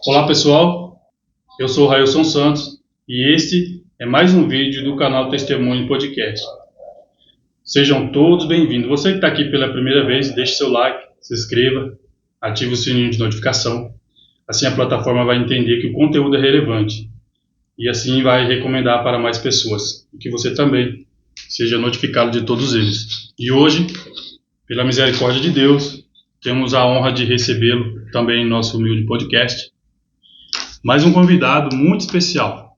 Olá pessoal, eu sou o Railson Santos e este é mais um vídeo do canal Testemunho Podcast. Sejam todos bem-vindos. Você que está aqui pela primeira vez, deixe seu like, se inscreva, ative o sininho de notificação. Assim a plataforma vai entender que o conteúdo é relevante e assim vai recomendar para mais pessoas e que você também seja notificado de todos eles. E hoje, pela misericórdia de Deus, temos a honra de recebê-lo também em nosso humilde podcast. Mais um convidado muito especial.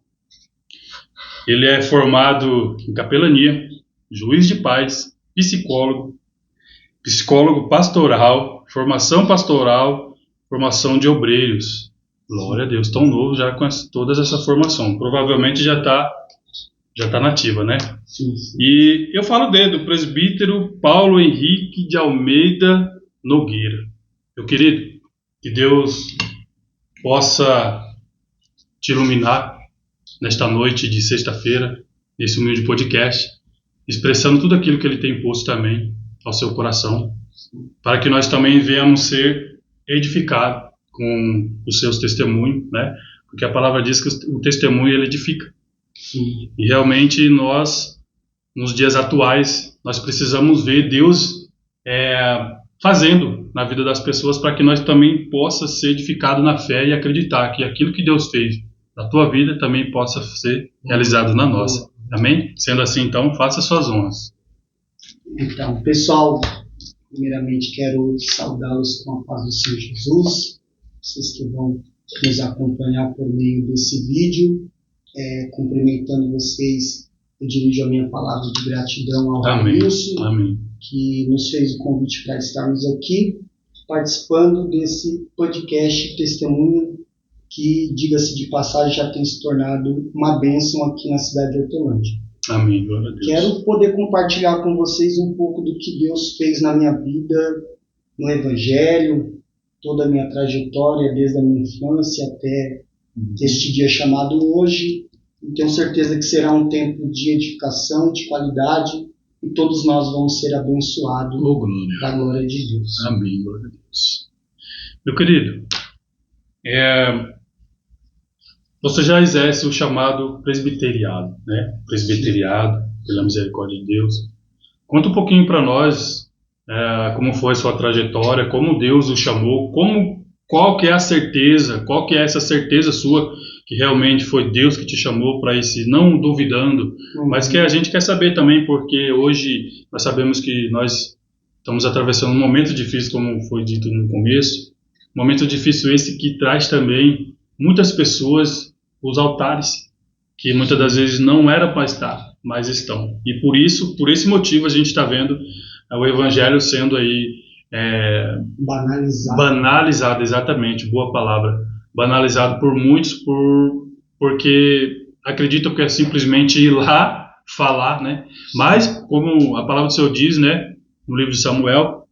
Ele é formado em capelania, juiz de paz, psicólogo pastoral, formação de obreiros. Glória a Deus, tão novo já com toda essa formação. Provavelmente já está nativa, né? Sim. E eu falo dele, do presbítero Paulo Henrique de Almeida Nogueira. Meu querido, que Deus possa te iluminar nesta noite de sexta-feira, nesse humilde podcast, expressando tudo aquilo que Ele tem posto também ao seu coração, para que nós também venhamos ser edificados com os seus testemunhos, né? Porque a palavra diz que o testemunho ele edifica. Sim. E realmente nós, nos dias atuais, nós precisamos ver Deus fazendo na vida das pessoas para que nós também possa ser edificado na fé e acreditar que aquilo que Deus fez na tua vida também possa ser realizado na nossa. Amém? Sendo assim, então, faça suas honras. Então, pessoal, primeiramente quero saudá-los com a paz do Senhor Jesus. Vocês que vão nos acompanhar por meio desse vídeo. Cumprimentando vocês, eu dirijo a minha palavra de gratidão ao Railson, Amém. Que nos fez o convite para estarmos aqui participando desse podcast Testemunho, que, diga-se de passagem, já tem se tornado uma bênção aqui na cidade de Hortolândia. Amém, glória a Deus. Quero poder compartilhar com vocês um pouco do que Deus fez na minha vida, no Evangelho, toda a minha trajetória, desde a minha infância até este dia chamado hoje. E tenho certeza que será um tempo de edificação, de qualidade, e todos nós vamos ser abençoados da glória de Deus. Amém, glória a Deus. Meu querido, você já exerce o chamado presbiteriado, né? Presbiteriado, pela misericórdia de Deus. Conta um pouquinho para nós como foi a sua trajetória, como Deus o chamou, qual que é essa certeza sua que realmente foi Deus que te chamou para esse, não duvidando, mas que a gente quer saber também, porque hoje nós sabemos que nós estamos atravessando um momento difícil, como foi dito no começo, um momento difícil esse que traz também muitas pessoas os altares, que muitas das vezes não era para estar, mas estão. E por esse motivo a gente está vendo o Evangelho sendo aí banalizado, exatamente, boa palavra, banalizado por muitos, porque acreditam que é simplesmente ir lá falar, né? Mas, como a palavra do Senhor diz, né, no livro de Samuel,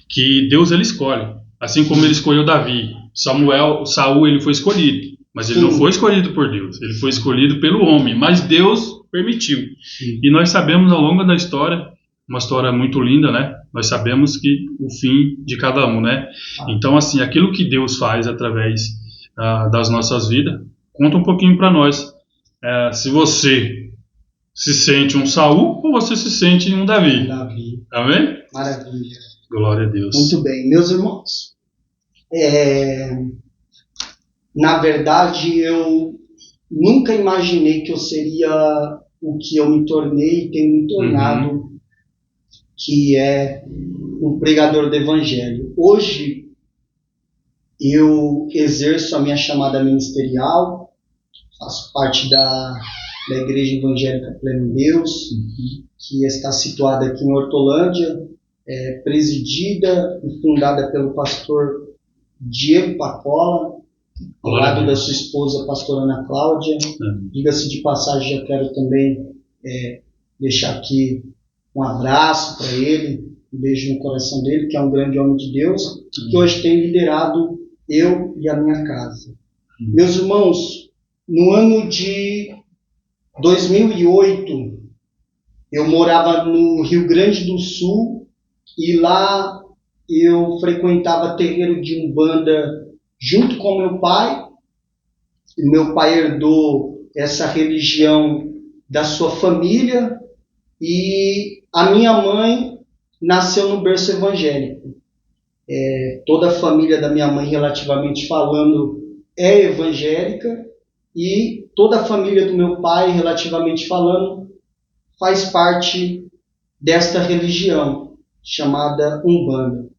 que Deus ele escolhe, assim como ele escolheu Davi. Saul ele foi escolhido, mas ele não foi escolhido por Deus, ele foi escolhido pelo homem, mas Deus permitiu. E nós sabemos ao longo da história, uma história muito linda, né? Nós sabemos que o fim de cada um, né? Então, assim, aquilo que Deus faz através das nossas vidas, conta um pouquinho para nós. Se você se sente um Saul ou você se sente um Davi. Amém? Maravilha. Glória a Deus. Muito bem. Meus irmãos, na verdade, eu nunca imaginei que eu seria o que eu me tornei e tenho me tornado, que é um pregador do Evangelho. Hoje, eu exerço a minha chamada ministerial, faço parte da Igreja Evangélica Pleno Deus, que está situada aqui em Hortolândia, presidida e fundada pelo pastor Diego Pacola, ao lado da sua esposa, a pastora Ana Cláudia. Diga-se de passagem, já quero também deixar aqui um abraço para ele, um beijo no coração dele, que é um grande homem de Deus, que hoje tem liderado eu e a minha casa. Meus irmãos, no ano de 2008, eu morava no Rio Grande do Sul e lá eu frequentava terreiro de Umbanda junto com meu pai. Meu pai herdou essa religião da sua família e a minha mãe nasceu no berço evangélico. Toda a família da minha mãe, relativamente falando, é evangélica e toda a família do meu pai, relativamente falando, faz parte desta religião chamada Umbanda.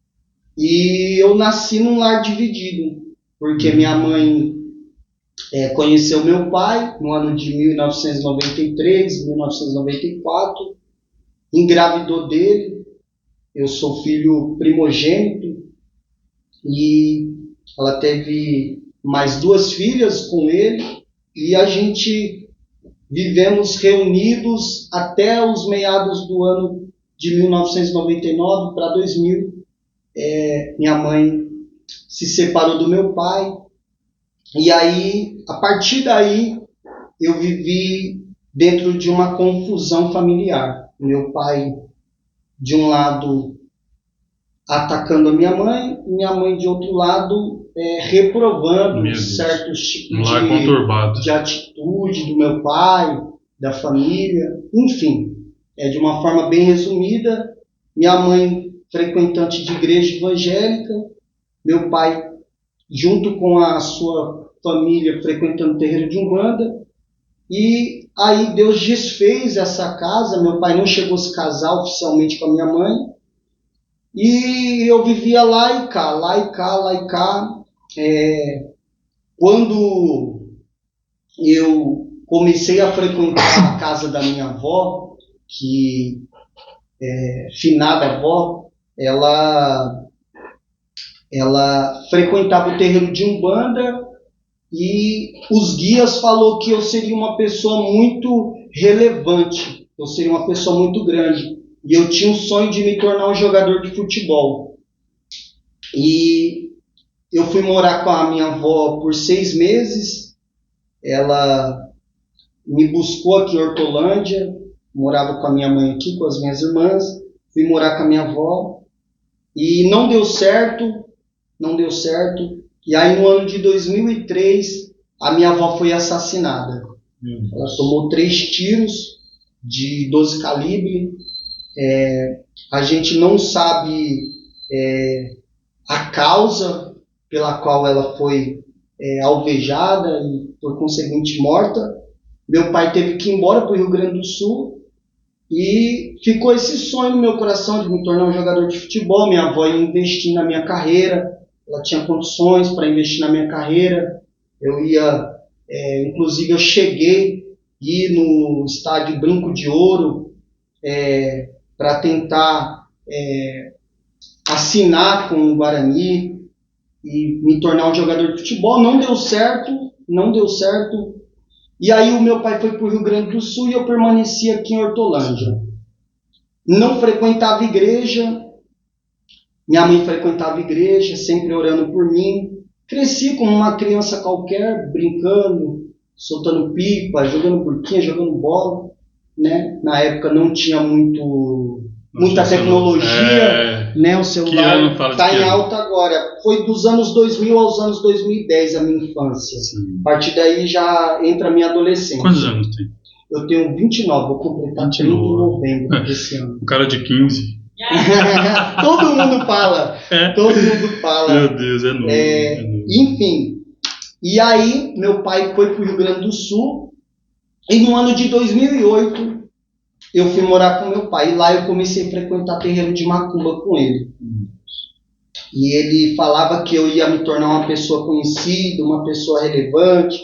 E eu nasci num lar dividido, porque minha mãe conheceu meu pai no ano de 1993, 1994, engravidou dele. Eu sou filho primogênito e ela teve mais 2 filhas com ele e a gente vivemos reunidos até os meados do ano de 1999 para 2000. Minha mãe se separou do meu pai e aí, a partir daí, eu vivi dentro de uma confusão familiar. Meu pai, de um lado, atacando a minha mãe de outro lado, reprovando certos tipos de atitude do meu pai, da família, enfim, de uma forma bem resumida. Minha mãe, frequentante de igreja evangélica, meu pai, junto com a sua família, frequentando o terreiro de Umbanda, e aí Deus desfez essa casa. Meu pai não chegou a se casar oficialmente com a minha mãe, e eu vivia lá e cá, lá e cá, lá e cá. Quando eu comecei a frequentar a casa da minha avó, que finada avó, ela frequentava o terreiro de Umbanda e os guias falou que eu seria uma pessoa muito relevante, eu seria uma pessoa muito grande. E eu tinha um sonho de me tornar um jogador de futebol. E eu fui morar com a minha avó por 6 meses. Ela me buscou aqui em Hortolândia, morava com a minha mãe aqui, com as minhas irmãs. Fui morar com a minha avó e não deu certo. E aí no ano de 2003, a minha avó foi assassinada. Ela tomou 3 tiros de 12 calibre. A gente não sabe a causa pela qual ela foi alvejada e, por conseguinte, morta. Meu pai teve que ir embora para o Rio Grande do Sul e ficou esse sonho no meu coração de me tornar um jogador de futebol. Minha avó ia investir na minha carreira, ela tinha condições para investir na minha carreira. Eu ia, inclusive eu cheguei a ir no estádio Brinco de Ouro para tentar assinar com o Guarani e me tornar um jogador de futebol. Não deu certo. E aí o meu pai foi para o Rio Grande do Sul e eu permaneci aqui em Hortolândia. Não frequentava igreja, minha mãe frequentava igreja, sempre orando por mim. Cresci como uma criança qualquer, brincando, soltando pipa, jogando burquinha, jogando bola, né? Na época não tinha muita tecnologia, né? O celular está em alta agora. Foi dos anos 2000 aos anos 2010 a minha infância. Sim. A partir daí já entra a minha adolescência. Quantos anos tem? Eu tenho 29, vou completar 30 em novembro desse ano. Um cara de 15. Todo mundo fala. Meu Deus, é novo. Enfim, e aí meu pai foi para o Rio Grande do Sul e no ano de 2008 eu fui morar com meu pai. E lá eu comecei a frequentar terreiro de macumba com ele. E ele falava que eu ia me tornar uma pessoa conhecida, uma pessoa relevante,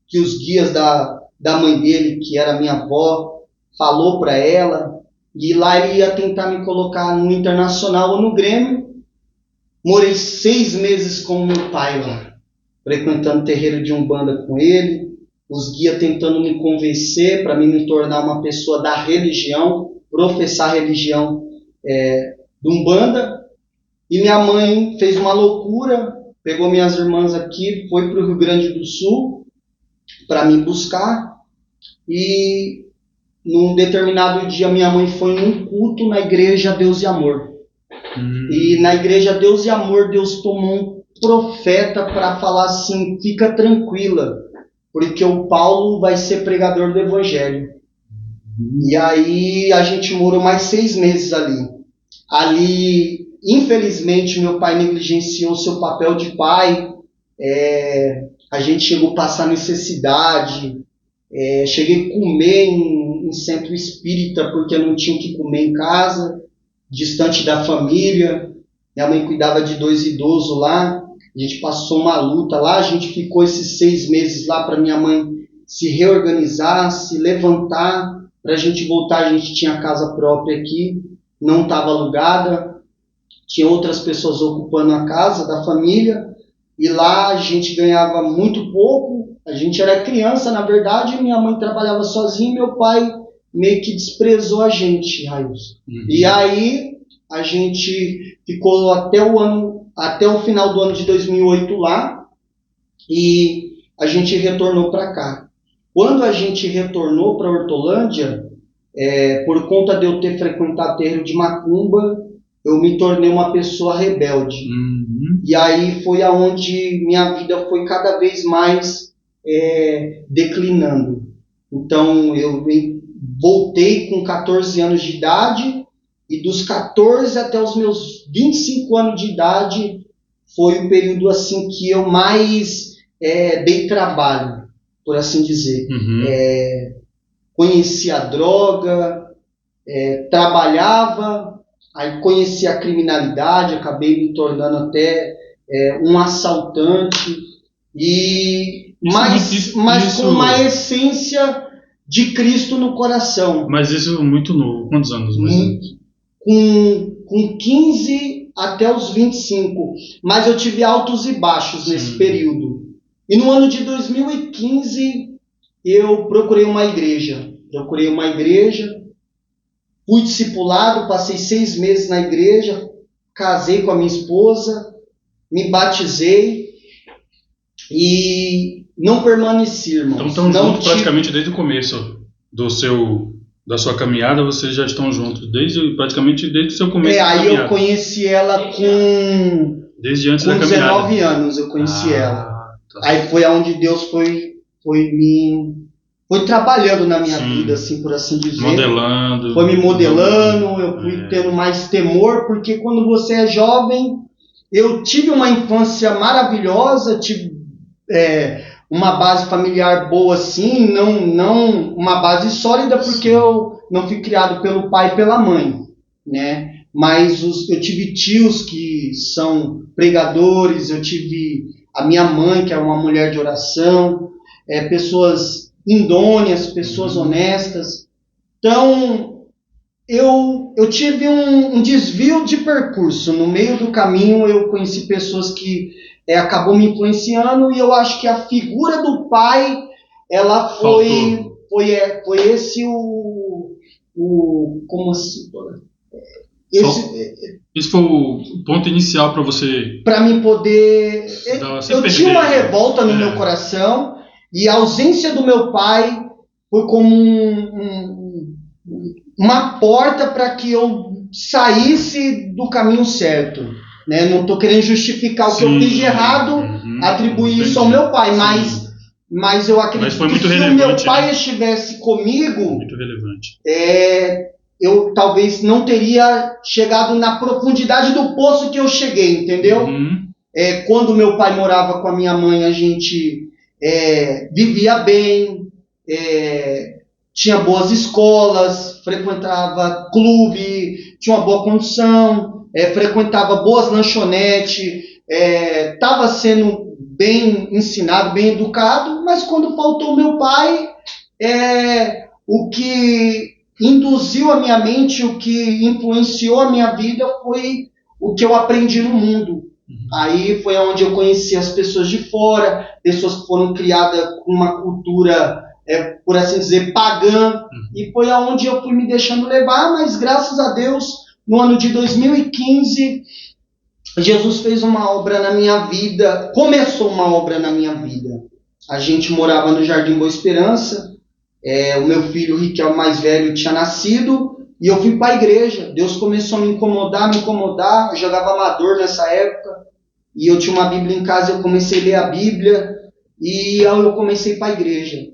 que os guias da mãe dele, que era minha avó, falou para ela. E lá ele ia tentar me colocar no Internacional ou no Grêmio. Morei 6 meses com meu pai lá, frequentando terreiro de Umbanda com ele. Os guias tentando me convencer para me tornar uma pessoa da religião, professar a religião do Umbanda. E minha mãe fez uma loucura, pegou minhas irmãs aqui, foi para o Rio Grande do Sul para me buscar. E num determinado dia minha mãe foi num culto na igreja Deus e Amor. E na igreja Deus e Amor, Deus tomou profeta para falar assim, fica tranquila, porque o Paulo vai ser pregador do Evangelho. E aí a gente morou mais 6 meses ali. Ali, infelizmente, meu pai negligenciou seu papel de pai. A gente chegou a passar necessidade. Cheguei a comer em centro espírita porque eu não tinha o que comer em casa, distante da família. Minha mãe cuidava de 2 idosos lá. A gente passou uma luta lá. A gente ficou esses 6 meses lá para minha mãe se reorganizar, se levantar. Para a gente voltar, a gente tinha casa própria aqui, não estava alugada. Tinha outras pessoas ocupando a casa da família. E lá a gente ganhava muito pouco. A gente era criança, na verdade. Minha mãe trabalhava sozinha e meu pai meio que desprezou a gente, Railson. E aí a gente ficou até o final do ano de 2008 lá, e a gente retornou para cá. Quando a gente retornou para Hortolândia, por conta de eu ter frequentado terreiro de macumba, eu me tornei uma pessoa rebelde. E aí foi aonde minha vida foi cada vez mais declinando. Então eu voltei com 14 anos de idade, e dos 14 até os meus 25 anos de idade foi o período assim que eu mais dei trabalho, por assim dizer. Conheci a droga, trabalhava, aí conheci a criminalidade, acabei me tornando até um assaltante, mas com uma essência de Cristo no coração. Mas isso muito novo. Quantos anos? Com 15 até os 25. Mas eu tive altos e baixos nesse período. E no ano de 2015, eu procurei uma igreja. Fui discipulado, passei 6 meses na igreja, casei com a minha esposa, me batizei e não permaneci, irmãos. Então estão juntos praticamente desde o começo da sua caminhada. Vocês já estão juntos praticamente desde o seu começo da caminhada. Aí eu conheci ela desde antes com da caminhada. 19 anos eu conheci ela. Tá. Aí foi onde Deus foi trabalhando na minha vida, assim, por assim dizer. Foi me modelando, eu fui tendo mais temor, porque quando você é jovem, eu tive uma infância maravilhosa, tive uma base familiar boa, assim, não uma base sólida, porque eu não fui criado pelo pai e pela mãe, né? Mas eu tive tios que são pregadores, eu tive a minha mãe, que é uma mulher de oração, pessoas idôneas, pessoas honestas. Então, eu tive um desvio de percurso. No meio do caminho, eu conheci pessoas que acabou me influenciando, e eu acho que a figura do pai, ela foi esse como assim? Isso foi o ponto inicial para você. Para mim poder. Eu tinha uma revolta no meu coração, e a ausência do meu pai foi como uma porta para que eu saísse do caminho certo. Né? Não estou querendo justificar o que eu fiz de errado, atribuir isso ao meu pai, mas eu acredito que se o meu pai estivesse comigo, muito relevante. Eu talvez não teria chegado na profundidade do poço que eu cheguei, entendeu? Quando meu pai morava com a minha mãe, a gente vivia bem, tinha boas escolas, frequentava clube, tinha uma boa condição, frequentava boas lanchonetes, estava sendo bem ensinado, bem educado, mas quando faltou meu pai, o que induziu a minha mente, o que influenciou a minha vida foi o que eu aprendi no mundo. Aí foi onde eu conheci as pessoas de fora, pessoas que foram criadas com uma cultura, por assim dizer, pagã, e foi aonde eu fui me deixando levar, mas graças a Deus, no ano de 2015, Jesus fez uma obra na minha vida, começou uma obra na minha vida. A gente morava no Jardim Boa Esperança, o meu filho Riquel, mais velho, tinha nascido, e eu fui para a igreja. Deus começou a me incomodar, eu jogava amador nessa época, e eu tinha uma Bíblia em casa, eu comecei a ler a Bíblia, e aí eu comecei para a igreja.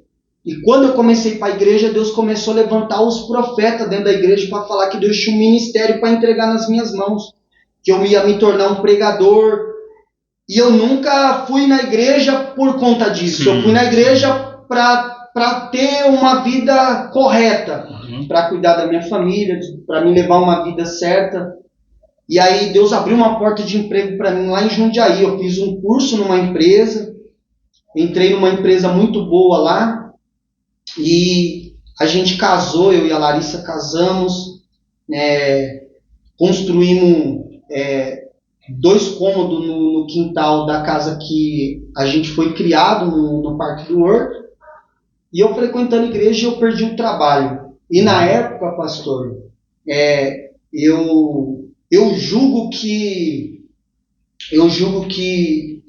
E quando eu comecei para a igreja, Deus começou a levantar os profetas dentro da igreja para falar que Deus tinha um ministério para entregar nas minhas mãos, que eu ia me tornar um pregador. E eu nunca fui na igreja por conta disso. Sim. Eu fui na igreja para ter uma vida correta, para cuidar da minha família, para me levar uma vida certa. E aí Deus abriu uma porta de emprego para mim lá em Jundiaí. Eu fiz um curso numa empresa, entrei numa empresa muito boa lá, e a gente casou, eu e a Larissa casamos, construímos 2 cômodos no quintal da casa que a gente foi criado no Parque do Horto, e eu frequentando a igreja eu perdi o trabalho. E na época, pastor, eu julgo que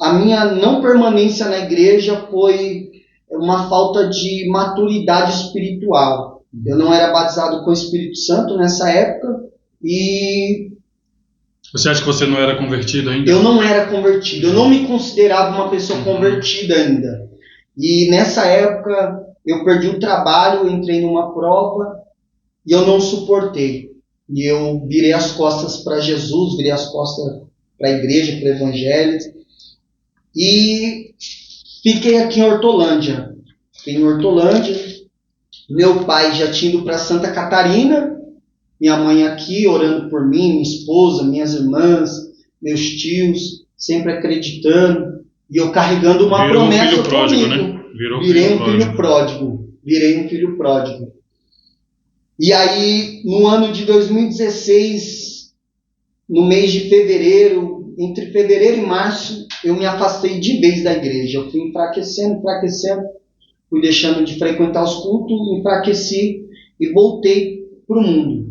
a minha não permanência na igreja foi uma falta de maturidade espiritual. Eu não era batizado com o Espírito Santo nessa época, e você acha que você não era convertido ainda? Eu não era convertido, eu não me considerava uma pessoa convertida ainda. E nessa época eu perdi o trabalho, entrei numa prova e eu não suportei. E eu virei as costas para Jesus, virei as costas para a igreja, para o evangelho. E fiquei aqui em Hortolândia. Meu pai já tinha ido para Santa Catarina. Minha mãe aqui orando por mim, minha esposa, minhas irmãs, meus tios, sempre acreditando. E eu carregando uma promessa comigo. Né? Virei um filho pródigo. E aí, no ano de 2016, no mês de fevereiro, entre fevereiro e março, eu me afastei de vez da igreja. Eu fui enfraquecendo, fui deixando de frequentar os cultos, enfraqueci e voltei para o mundo.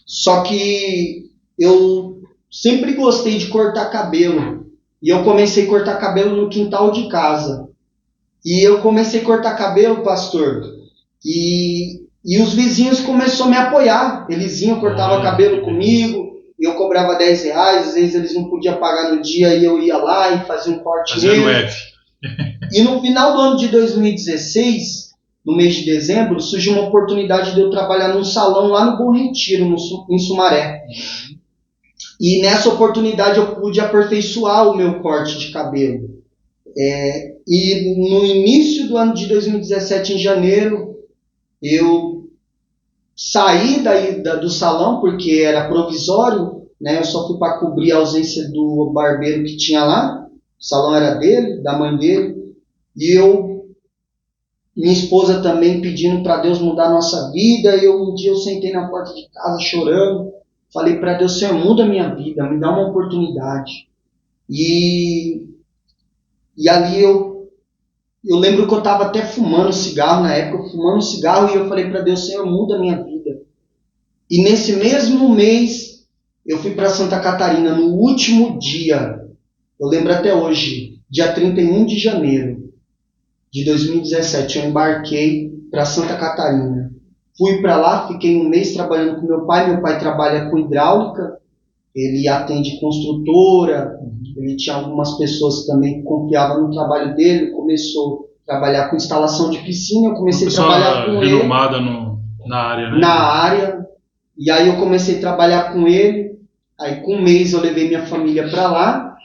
Só que eu sempre gostei de cortar cabelo. E eu comecei a cortar cabelo no quintal de casa. E eu comecei a cortar cabelo, pastor, e os vizinhos começaram a me apoiar. Eles iam, cortavam cabelo comigo, eu cobrava R$10, às vezes eles não podiam pagar no dia, e eu ia lá e fazia um corte nele. E no final do ano de 2016, no mês de dezembro, surgiu uma oportunidade de eu trabalhar num salão lá no Bom Retiro, em Sumaré. E nessa oportunidade eu pude aperfeiçoar o meu corte de cabelo. E no início do ano de 2017, em janeiro, eu saí do salão, porque era provisório, né? Eu só fui para cobrir a ausência do barbeiro que tinha lá. O salão era dele, da mãe dele. E minha esposa também pedindo para Deus mudar a nossa vida. Um dia eu sentei na porta de casa chorando. Falei para Deus: Senhor, muda a minha vida, me dá uma oportunidade. E ali eu lembro que eu estava até fumando cigarro na época, e eu falei para Deus: Senhor, muda a minha vida. E nesse mesmo mês, eu fui para Santa Catarina, no último dia, eu lembro até hoje, dia 31 de janeiro de 2017, eu embarquei para Santa Catarina. Fui para lá, fiquei um mês trabalhando com meu pai trabalha com hidráulica, ele atende construtora, ele tinha algumas pessoas também que confiavam no trabalho dele, começou a trabalhar com instalação de piscina, eu comecei a trabalhar com ele. Renomada na área, né? Na área, e aí eu comecei a trabalhar com ele, aí com um mês eu levei minha família para lá,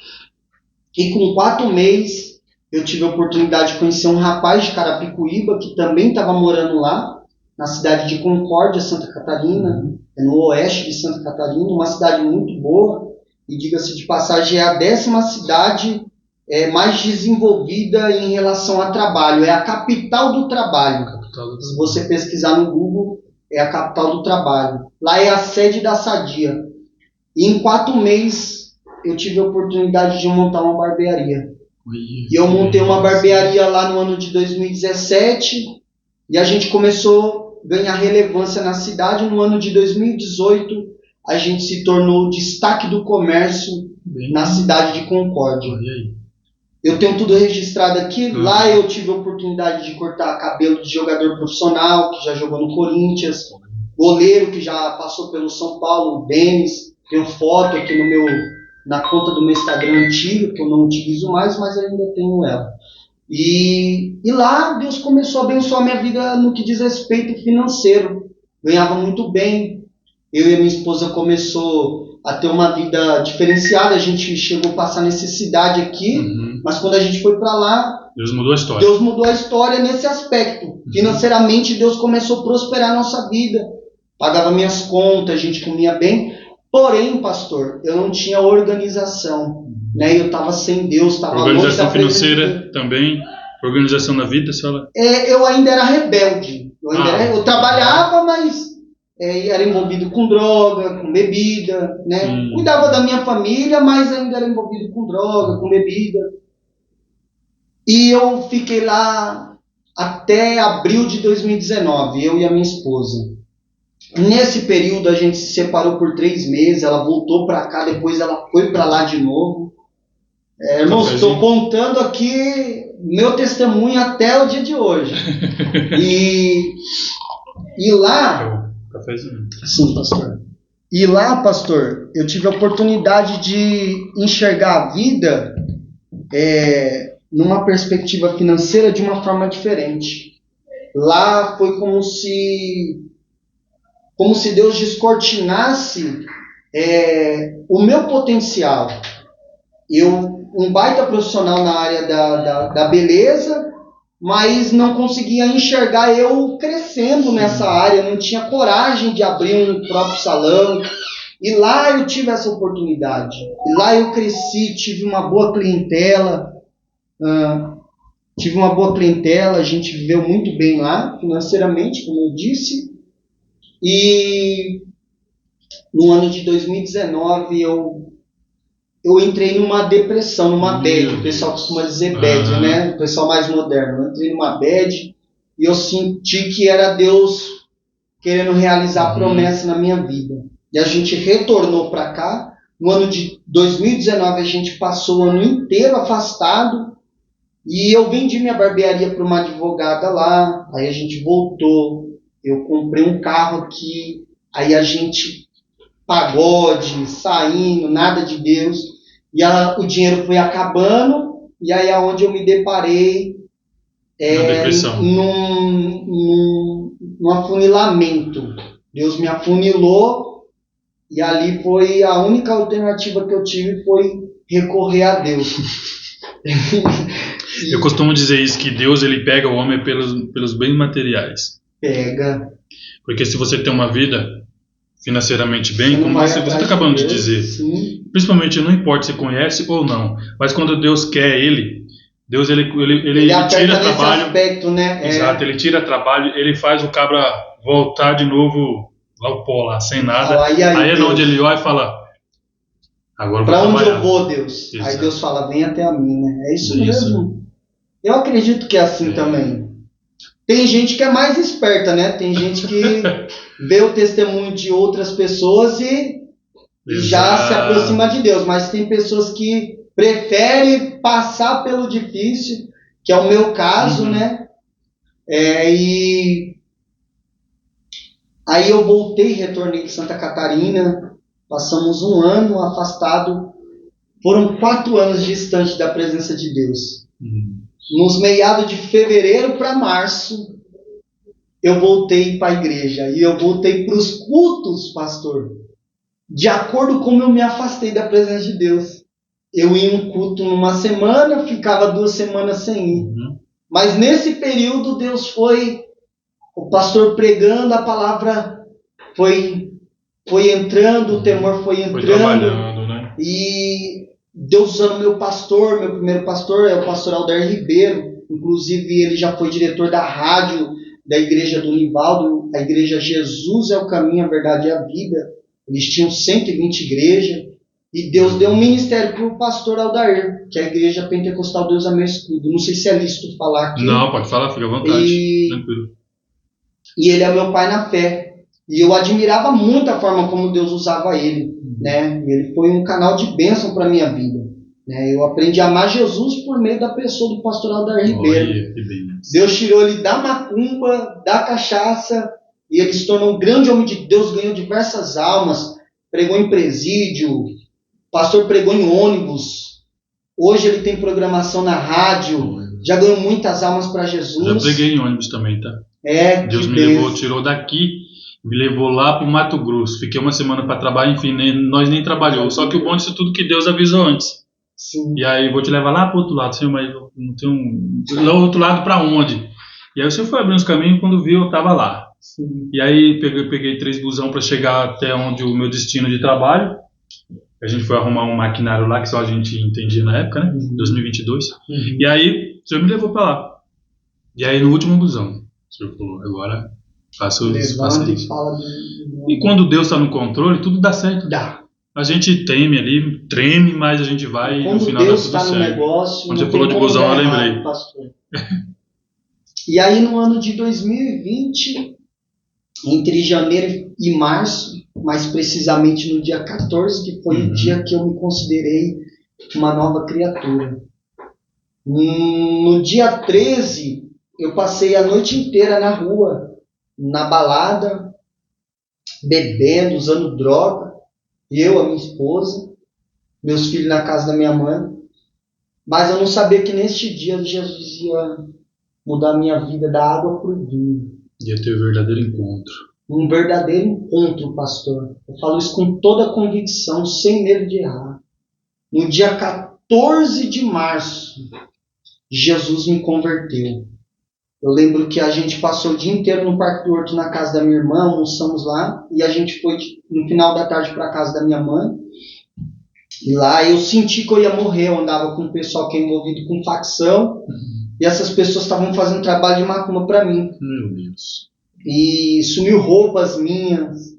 e com 4 meses eu tive a oportunidade de conhecer um rapaz de Carapicuíba, que também estava morando lá, na cidade de Concórdia, Santa Catarina, no oeste de Santa Catarina, uma cidade muito boa, e diga-se de passagem, é a 10ª cidade mais desenvolvida em relação a trabalho, é a capital do trabalho. Se você pesquisar no Google, é a capital do trabalho. Lá é a sede da Sadia. E em 4 meses eu tive a oportunidade de montar uma barbearia. E eu montei uma barbearia lá no ano de 2017, e a gente começou a ganhar relevância na cidade. No ano de 2018, a gente se tornou o destaque do comércio na cidade de Concórdia. Eu tenho tudo registrado aqui. Lá eu tive a oportunidade de cortar cabelo de jogador profissional, que já jogou no Corinthians, goleiro que já passou pelo São Paulo, o Denis. Tenho foto aqui na conta do meu Instagram antigo, que eu não utilizo mais, mas ainda tenho ela. E lá Deus começou a abençoar minha vida no que diz respeito financeiro. Ganhava muito bem. Eu e a minha esposa começou a ter uma vida diferenciada. A gente chegou a passar necessidade aqui, mas quando a gente foi para lá, Deus mudou a história. Deus mudou a história nesse aspecto. Financeiramente, Deus começou a prosperar a nossa vida. Pagava minhas contas, a gente comia bem. Porém, pastor, eu não tinha organização. Né? Eu estava sem Deus, estava longe da Organização presença de Deus. financeira também. Organização na vida, você fala? Eu ainda era rebelde. Eu trabalhava, mas era envolvido com droga, com bebida. Né? Cuidava da minha família, mas ainda era envolvido com droga, com bebida. E eu fiquei lá até abril de 2019, eu e a minha esposa. Nesse período a gente se separou por 3 meses, ela voltou para cá, depois ela foi para lá de novo. Irmãos, estou contando aqui meu testemunho até o dia de hoje. E lá... Cafézinho. Sim, pastor. E lá, pastor, eu tive a oportunidade de enxergar a vida numa perspectiva financeira de uma forma diferente. Lá foi como se Deus descortinasse o meu potencial. Um baita profissional na área da beleza, mas não conseguia enxergar eu crescendo nessa área, não tinha coragem de abrir um próprio salão. E lá eu tive essa oportunidade. E lá eu cresci, tive uma boa clientela. A gente viveu muito bem lá, financeiramente, como eu disse. E no ano de 2019 eu entrei numa depressão, numa bad. O pessoal costuma dizer bad, né? O pessoal mais moderno. Eu entrei numa bad e eu senti que era Deus querendo realizar a promessa na minha vida. E a gente retornou para cá. No ano de 2019 a gente passou o ano inteiro afastado. E eu vendi minha barbearia para uma advogada lá. Aí a gente voltou. Eu comprei um carro aqui. Aí a gente... pagode, saindo, nada de Deus, e o dinheiro foi acabando, e aí é onde eu me deparei num afunilamento. Deus me afunilou, e ali foi a única alternativa que eu tive, foi recorrer a Deus. Eu costumo dizer isso, que Deus ele pega o homem pelos bens materiais. Pega. Porque se você tem uma vida financeiramente bem, como você está acabando de dizer, principalmente não importa se conhece ou não, mas quando Deus quer Deus ele tira trabalho, aspecto, né? Exato, ele tira trabalho, ele faz o cabra voltar de novo lá o pó lá, sem nada. Aí é onde ele olha e fala, agora para onde eu vou, Deus? Exato. Aí Deus fala, vem até a mim, né? É isso mesmo. Eu acredito que é assim também. Tem gente que é mais esperta, né? Tem gente que vê o testemunho de outras pessoas e já se aproxima de Deus. Mas tem pessoas que preferem passar pelo difícil, que é o meu caso, né? E aí eu voltei, retornei de Santa Catarina. Passamos 1 ano afastado. Foram 4 anos distante da presença de Deus. Nos meados de fevereiro para março, eu voltei para a igreja. E eu voltei para os cultos, pastor. De acordo com como eu me afastei da presença de Deus. Eu ia um culto numa semana, ficava 2 semanas sem ir. Mas nesse período, Deus foi... O pastor pregando, a palavra foi entrando, o temor foi entrando. Foi trabalhando, né? E... Deus usando meu primeiro pastor é o pastor Alder Ribeiro, inclusive ele já foi diretor da rádio da igreja do Nivaldo, a igreja Jesus é o caminho, a verdade e a vida. Eles tinham 120 igrejas, e Deus deu um ministério para o pastor Aldair, que é a igreja pentecostal Deus é meu escudo. Não sei se é lícito falar aqui. Não, pode falar, fica à vontade, tranquilo. E ele é meu pai na fé, e eu admirava muito a forma como Deus usava ele. Né? Ele foi um canal de bênção para a minha vida. Né? Eu aprendi a amar Jesus por meio da pessoa do pastor Alder Ribeiro. Deus tirou ele da macumba, da cachaça, e ele se tornou um grande homem de Deus, ganhou diversas almas, pregou em presídio, pastor pregou em ônibus, hoje ele tem programação na rádio, já ganhou muitas almas para Jesus. Já preguei em ônibus também, tá? Deus me levou, tirou daqui, me levou lá pro Mato Grosso. Fiquei uma semana para trabalhar, enfim, nós nem trabalhou. Só que o bom disso tudo que Deus avisou antes. Sim. E aí, vou te levar lá pro outro lado, Senhor, mas não tem lá outro lado para onde? E aí o Senhor foi abrindo os caminhos, quando viu eu tava lá. Sim. E aí peguei 3 busão para chegar até onde o meu destino de trabalho. A gente foi arrumar um maquinário lá que só a gente entendia na época, né? 2022. E aí o Senhor me levou para lá. E aí no último busão, o Senhor falou, agora faça isso. E quando Deus está no controle, tudo dá certo. Dá. A gente teme ali, treme, mas a gente vai e no final Deus dá tudo certo. Negócio, quando você falou de busão, eu lembrei. Pastor. E aí no ano de 2020, entre janeiro e março, mais precisamente no dia 14, que foi o dia que eu me considerei uma nova criatura. No dia 13, eu passei a noite inteira na rua, na balada, bebendo, usando droga. Eu, a minha esposa, meus filhos na casa da minha mãe. Mas eu não sabia que neste dia Jesus ia mudar a minha vida da água para o vinho. Ia ter um verdadeiro encontro. Um verdadeiro encontro, pastor. Eu falo isso com toda convicção, sem medo de errar. No dia 14 de março, Jesus me converteu. Eu lembro que a gente passou o dia inteiro no Parque do Horto, na casa da minha irmã, almoçamos lá, e a gente foi no final da tarde para a casa da minha mãe. E lá eu senti que eu ia morrer, eu andava com o pessoal que é envolvido com facção, e essas pessoas estavam fazendo trabalho de macumba para mim. Meu Deus. E sumiu roupas minhas,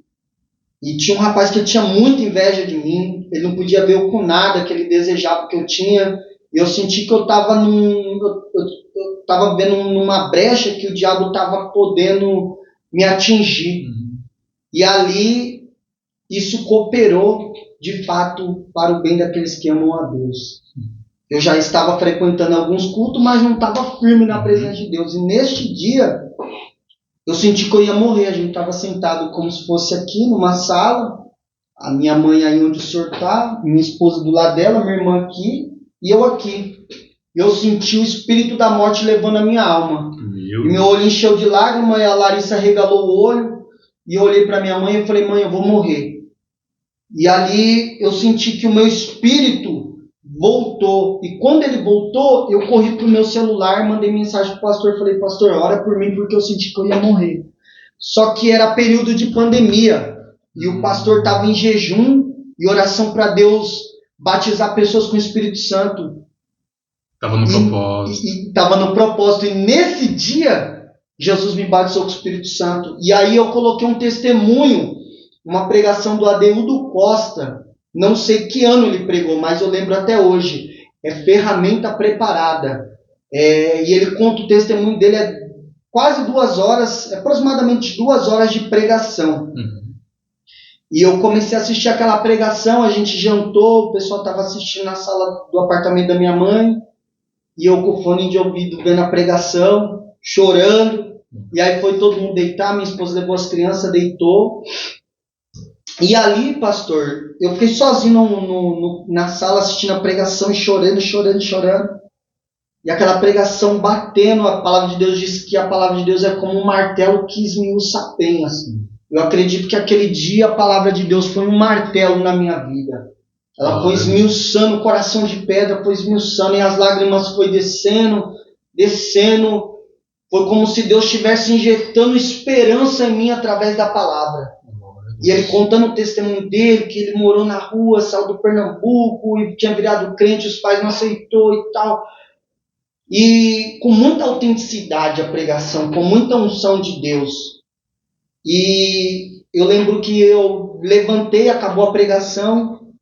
e tinha um rapaz que tinha muita inveja de mim, ele não podia ver eu com nada que ele desejava que eu tinha. Eu senti que eu estava vendo numa brecha que o diabo estava podendo me atingir. E ali, isso cooperou, de fato, para o bem daqueles que amam a Deus. Eu já estava frequentando alguns cultos, mas não estava firme na presença de Deus. E neste dia, eu senti que eu ia morrer. A gente estava sentado como se fosse aqui, numa sala. A minha mãe aí onde o senhor está, minha esposa do lado dela, minha irmã aqui. E eu aqui. Eu senti o espírito da morte levando a minha alma. E meu olho encheu de lágrimas, e a Larissa regalou o olho. E eu olhei para minha mãe e falei, mãe, eu vou morrer. E ali eu senti que o meu espírito voltou. E quando ele voltou, eu corri para o meu celular, mandei mensagem para o pastor. Falei, pastor, ora por mim porque eu senti que eu ia morrer. Só que era período de pandemia. E o pastor estava em jejum e oração para Deus batizar pessoas com o Espírito Santo. Estava no propósito. Estava no propósito. E nesse dia, Jesus me batizou com o Espírito Santo. E aí eu coloquei um testemunho, uma pregação do Adeudo Costa. Não sei que ano ele pregou, mas eu lembro até hoje. É Ferramenta Preparada. E ele conta o testemunho dele, é quase 2 horas, aproximadamente 2 horas de pregação. E eu comecei a assistir aquela pregação, a gente jantou, o pessoal estava assistindo na sala do apartamento da minha mãe, e eu com o fone de ouvido vendo a pregação, chorando, e aí foi todo mundo deitar, minha esposa levou as crianças, deitou, e ali, pastor, eu fiquei sozinho na sala assistindo a pregação, e chorando, e aquela pregação batendo. A palavra de Deus diz que a palavra de Deus é como um martelo que esmiuça a penha, assim. Eu acredito que aquele dia a palavra de Deus foi um martelo na minha vida. Ela foi esmiuçando, o coração de pedra foi esmiuçando, e as lágrimas foi descendo. Foi como se Deus estivesse injetando esperança em mim através da palavra. E ele contando o testemunho dele, que ele morou na rua, saiu do Pernambuco, e tinha virado crente, os pais não aceitou e tal. E com muita autenticidade a pregação, com muita unção de Deus. E eu lembro que eu levantei, acabou a pregação,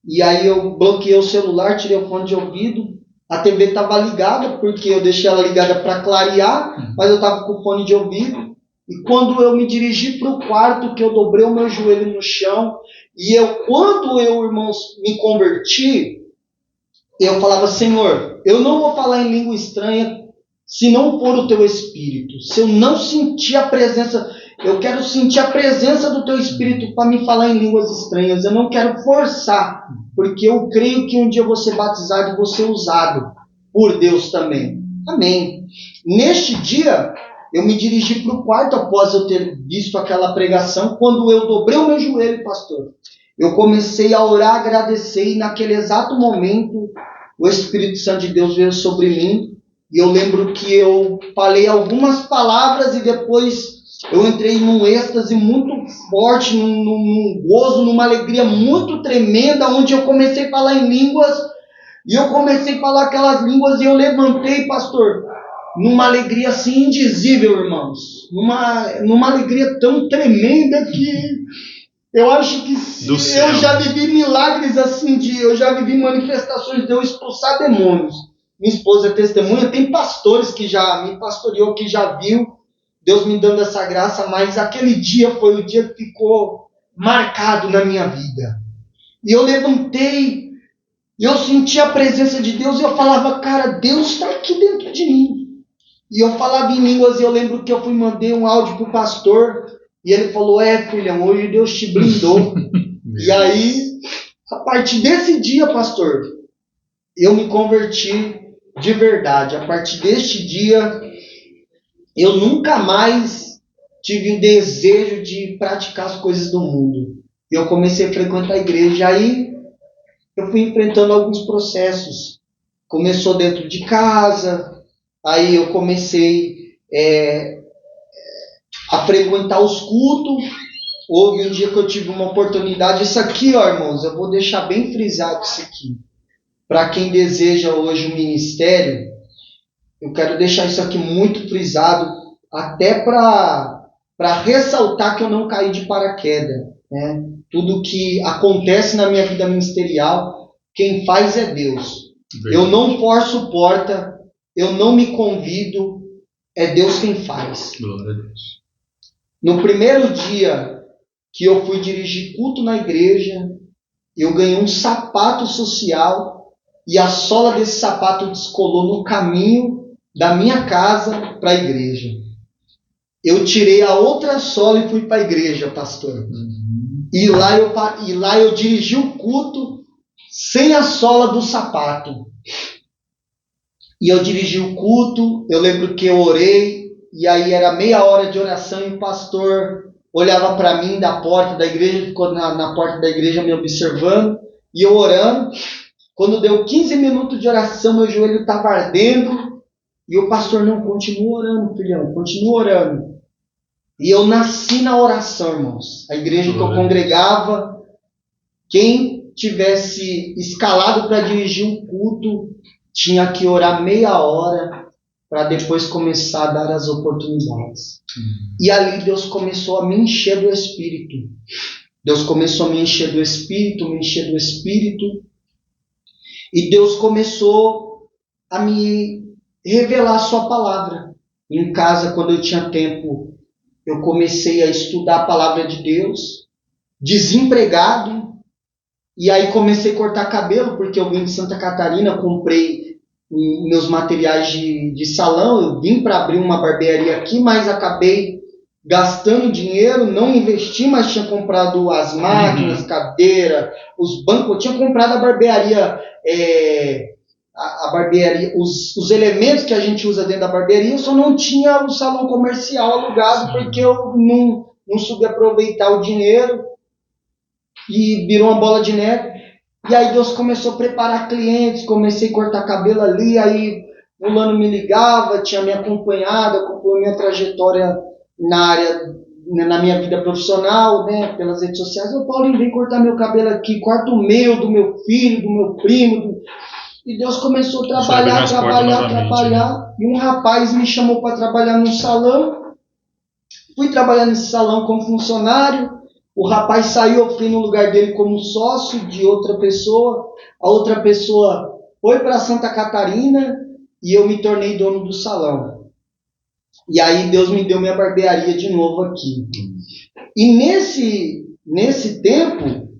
e aí eu bloqueei o celular, tirei o fone de ouvido. A TV estava ligada, porque eu deixei ela ligada para clarear, mas eu estava com o fone de ouvido. E quando eu me dirigi para o quarto, que eu dobrei o meu joelho no chão, e quando eu, irmãos, me converti, eu falava, Senhor, eu não vou falar em língua estranha se não for o teu Espírito. Se eu não sentir a presença, eu quero sentir a presença do teu Espírito para me falar em línguas estranhas. Eu não quero forçar, porque eu creio que um dia eu vou ser batizado e vou ser usado por Deus também. Amém. Neste dia, eu me dirigi para o quarto após eu ter visto aquela pregação. Quando eu dobrei o meu joelho, pastor, eu comecei a orar, agradecer, e naquele exato momento o Espírito Santo de Deus veio sobre mim. E eu lembro que eu falei algumas palavras e depois eu entrei num êxtase muito forte, num gozo, numa alegria muito tremenda, onde eu comecei a falar em línguas, e eu comecei a falar aquelas línguas, e eu levantei, pastor, numa alegria assim indizível, irmãos, numa alegria tão tremenda que eu acho que eu já vivi milagres assim, eu já vivi manifestações de eu expulsar demônios. Minha esposa é testemunha, tem pastores que já me pastoreou, que já viu Deus me dando essa graça, mas aquele dia foi o dia que ficou marcado na minha vida. E eu levantei, e eu senti a presença de Deus, e eu falava, cara, Deus está aqui dentro de mim. E eu falava em línguas, e eu lembro que eu mandei um áudio para o pastor, e ele falou, filhão, hoje Deus te blindou. E aí, a partir desse dia, pastor, eu me converti de verdade. A partir deste dia, eu nunca mais tive o desejo de praticar as coisas do mundo. Eu comecei a frequentar a igreja. Aí eu fui enfrentando alguns processos. Começou dentro de casa. Aí eu comecei a frequentar os cultos. Houve um dia que eu tive uma oportunidade. Isso aqui, ó, irmãos, eu vou deixar bem frisado isso aqui. Para quem deseja hoje o ministério, eu quero deixar isso aqui muito frisado, até para ressaltar que eu não caí de paraquedas. Né? Tudo que acontece na minha vida ministerial, quem faz é Deus. Verdade. Eu não forço porta, eu não me convido, é Deus quem faz. Glória a Deus. No primeiro dia que eu fui dirigir culto na igreja, eu ganhei um sapato social, e a sola desse sapato descolou no caminho da minha casa para a igreja. Eu tirei a outra sola e fui para a igreja, pastor. E lá eu dirigi o culto sem a sola do sapato. E eu dirigi o culto, eu lembro que eu orei, e aí era meia hora de oração, e o pastor olhava para mim da porta da igreja, ficou na porta da igreja me observando, e eu orando. Quando deu 15 minutos de oração, meu joelho estava ardendo. E o pastor, não, continua orando, filhão, continua orando. E eu nasci na oração, irmãos. A igreja que eu congregava, quem tivesse escalado para dirigir um culto, tinha que orar meia hora para depois começar a dar as oportunidades. E ali Deus começou a me encher do Espírito. Deus começou a me encher do Espírito, me encher do Espírito. E Deus começou a me revelar a sua palavra. Em casa, quando eu tinha tempo, eu comecei a estudar a palavra de Deus, desempregado, e aí comecei a cortar cabelo, porque eu vim de Santa Catarina, comprei meus materiais de salão, eu vim para abrir uma barbearia aqui, mas acabei gastando dinheiro, não investi, mas tinha comprado as máquinas, cadeira, os bancos, eu tinha comprado a barbearia, a barbearia, os elementos que a gente usa dentro da barbearia, eu só não tinha o salão comercial alugado, porque eu não soube aproveitar o dinheiro, e virou uma bola de neve. E aí Deus começou a preparar clientes, comecei a cortar cabelo ali, aí o fulano me ligava, tinha me acompanhado, acompanhou minha trajetória na área, na minha vida profissional, né, pelas redes sociais. Ô Paulinho, vem cortar meu cabelo aqui, corta o meu, do meu filho, do meu primo. E Deus começou a trabalhar. E um rapaz me chamou para trabalhar num salão. Fui trabalhar nesse salão como funcionário. O rapaz saiu, eu fui no lugar dele como sócio de outra pessoa. A outra pessoa foi para Santa Catarina e eu me tornei dono do salão. E aí Deus me deu minha barbearia de novo aqui. E nesse tempo,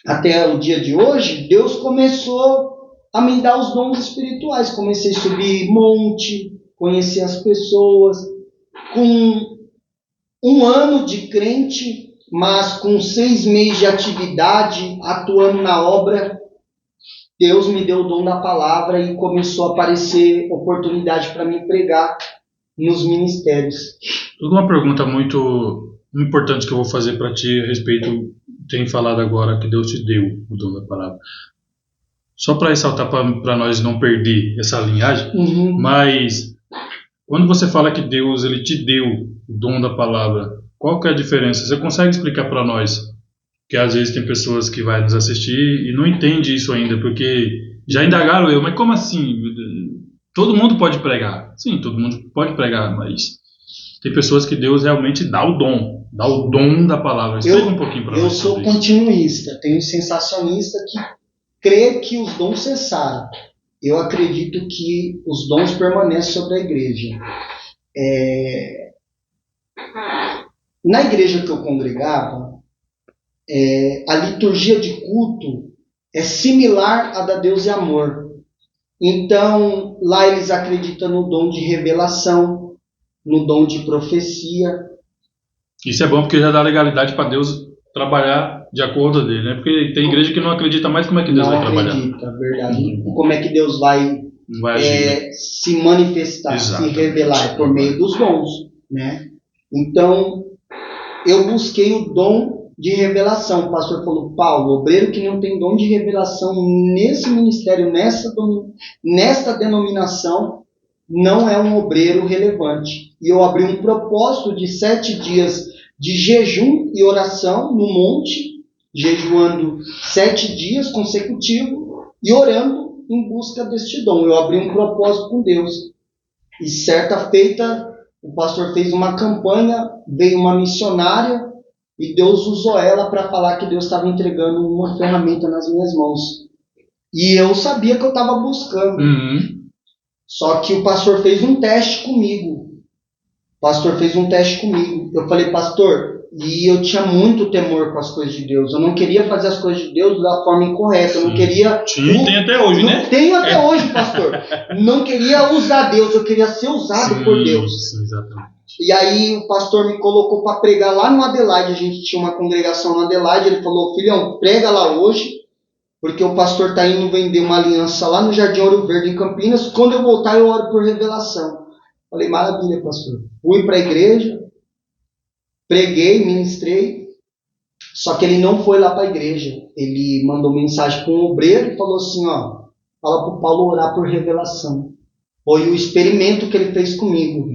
até o dia de hoje, Deus começou a me dar os dons espirituais. Comecei a subir monte, conhecer as pessoas. um ano de crente, mas com 6 meses de atividade, atuando na obra, Deus me deu o dom da palavra e começou a aparecer oportunidade para me pregar nos ministérios. Uma pergunta muito importante que eu vou fazer para ti a respeito, tem falado agora que Deus te deu o dom da palavra. Só para ressaltar para nós não perder essa linhagem, mas quando você fala que Deus ele te deu o dom da palavra, qual que é a diferença? Você consegue explicar para nós? Que às vezes tem pessoas que vai nos assistir e não entende isso ainda, porque já indagaram mas como assim? Todo mundo pode pregar. Sim, todo mundo pode pregar, mas tem pessoas que Deus realmente dá o dom da palavra. Explica um pouquinho para nós. Eu sou continuista, tenho um sensacionista que crê que os dons cessaram. Eu acredito que os dons permanecem sobre a igreja. Na igreja que eu congregava, a liturgia de culto é similar à da Deus e Amor. Então, lá eles acreditam no dom de revelação, no dom de profecia. Isso é bom porque já dá legalidade para Deus trabalhar de acordo dele, né? Porque tem igreja que não acredita mais como é que Deus vai trabalhar. Não acredita, verdade. Como é que Deus vai se manifestar, exatamente, se revelar por meio dos dons, né? Então, eu busquei o dom de revelação. O pastor falou, Paulo, obreiro que não tem dom de revelação nesse ministério, nesta denominação, não é um obreiro relevante. E eu abri um propósito de 7 dias de jejum e oração no monte, jejuando 7 dias consecutivos e orando em busca deste dom. Eu abri um propósito com Deus. E certa feita, o pastor fez uma campanha, veio uma missionária, e Deus usou ela para falar que Deus estava entregando uma ferramenta nas minhas mãos. E eu sabia que eu estava buscando. Só que o pastor fez um teste comigo. Eu falei, pastor, e eu tinha muito temor com as coisas de Deus. Eu não queria fazer as coisas de Deus da forma incorreta. Eu não queria... Tem até hoje, né? Tenho até hoje, pastor. Não queria usar Deus, eu queria ser usado por Deus. Sim, exatamente. E aí o pastor me colocou para pregar lá no Adelaide. A gente tinha uma congregação no Adelaide. Ele falou, filhão, prega lá hoje, porque o pastor está indo vender uma aliança lá no Jardim Ouro Verde, em Campinas. Quando eu voltar, eu oro por revelação. Falei, maravilha, pastor. Fui para a igreja, preguei, ministrei. Só que ele não foi lá para a igreja. Ele mandou mensagem para um obreiro e falou assim, ó, fala para o Paulo orar por revelação. Foi o experimento que ele fez comigo.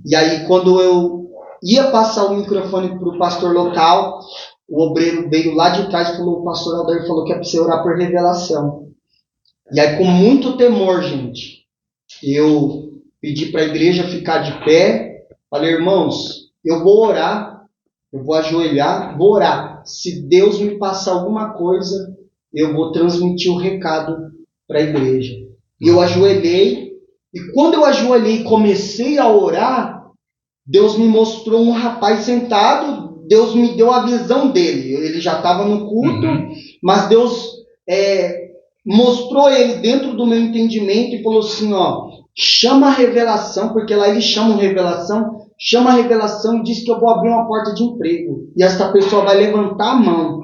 E aí, quando eu ia passar o microfone para o pastor local, o obreiro veio lá de trás e falou, o pastor Aldair falou que é para você orar por revelação. E aí, com muito temor, gente, eu pedi para a igreja ficar de pé. Falei, irmãos, eu vou orar, eu vou ajoelhar, vou orar. Se Deus me passar alguma coisa, eu vou transmitir o recado para a igreja. E eu ajoelhei. E quando eu ajoelhei e comecei a orar, Deus me mostrou um rapaz sentado, Deus me deu a visão dele. Ele já estava no culto, mas Deus mostrou ele dentro do meu entendimento e falou assim, ó, chama a revelação, porque lá eles chamam revelação, chama a revelação e diz que eu vou abrir uma porta de emprego. E essa pessoa vai levantar a mão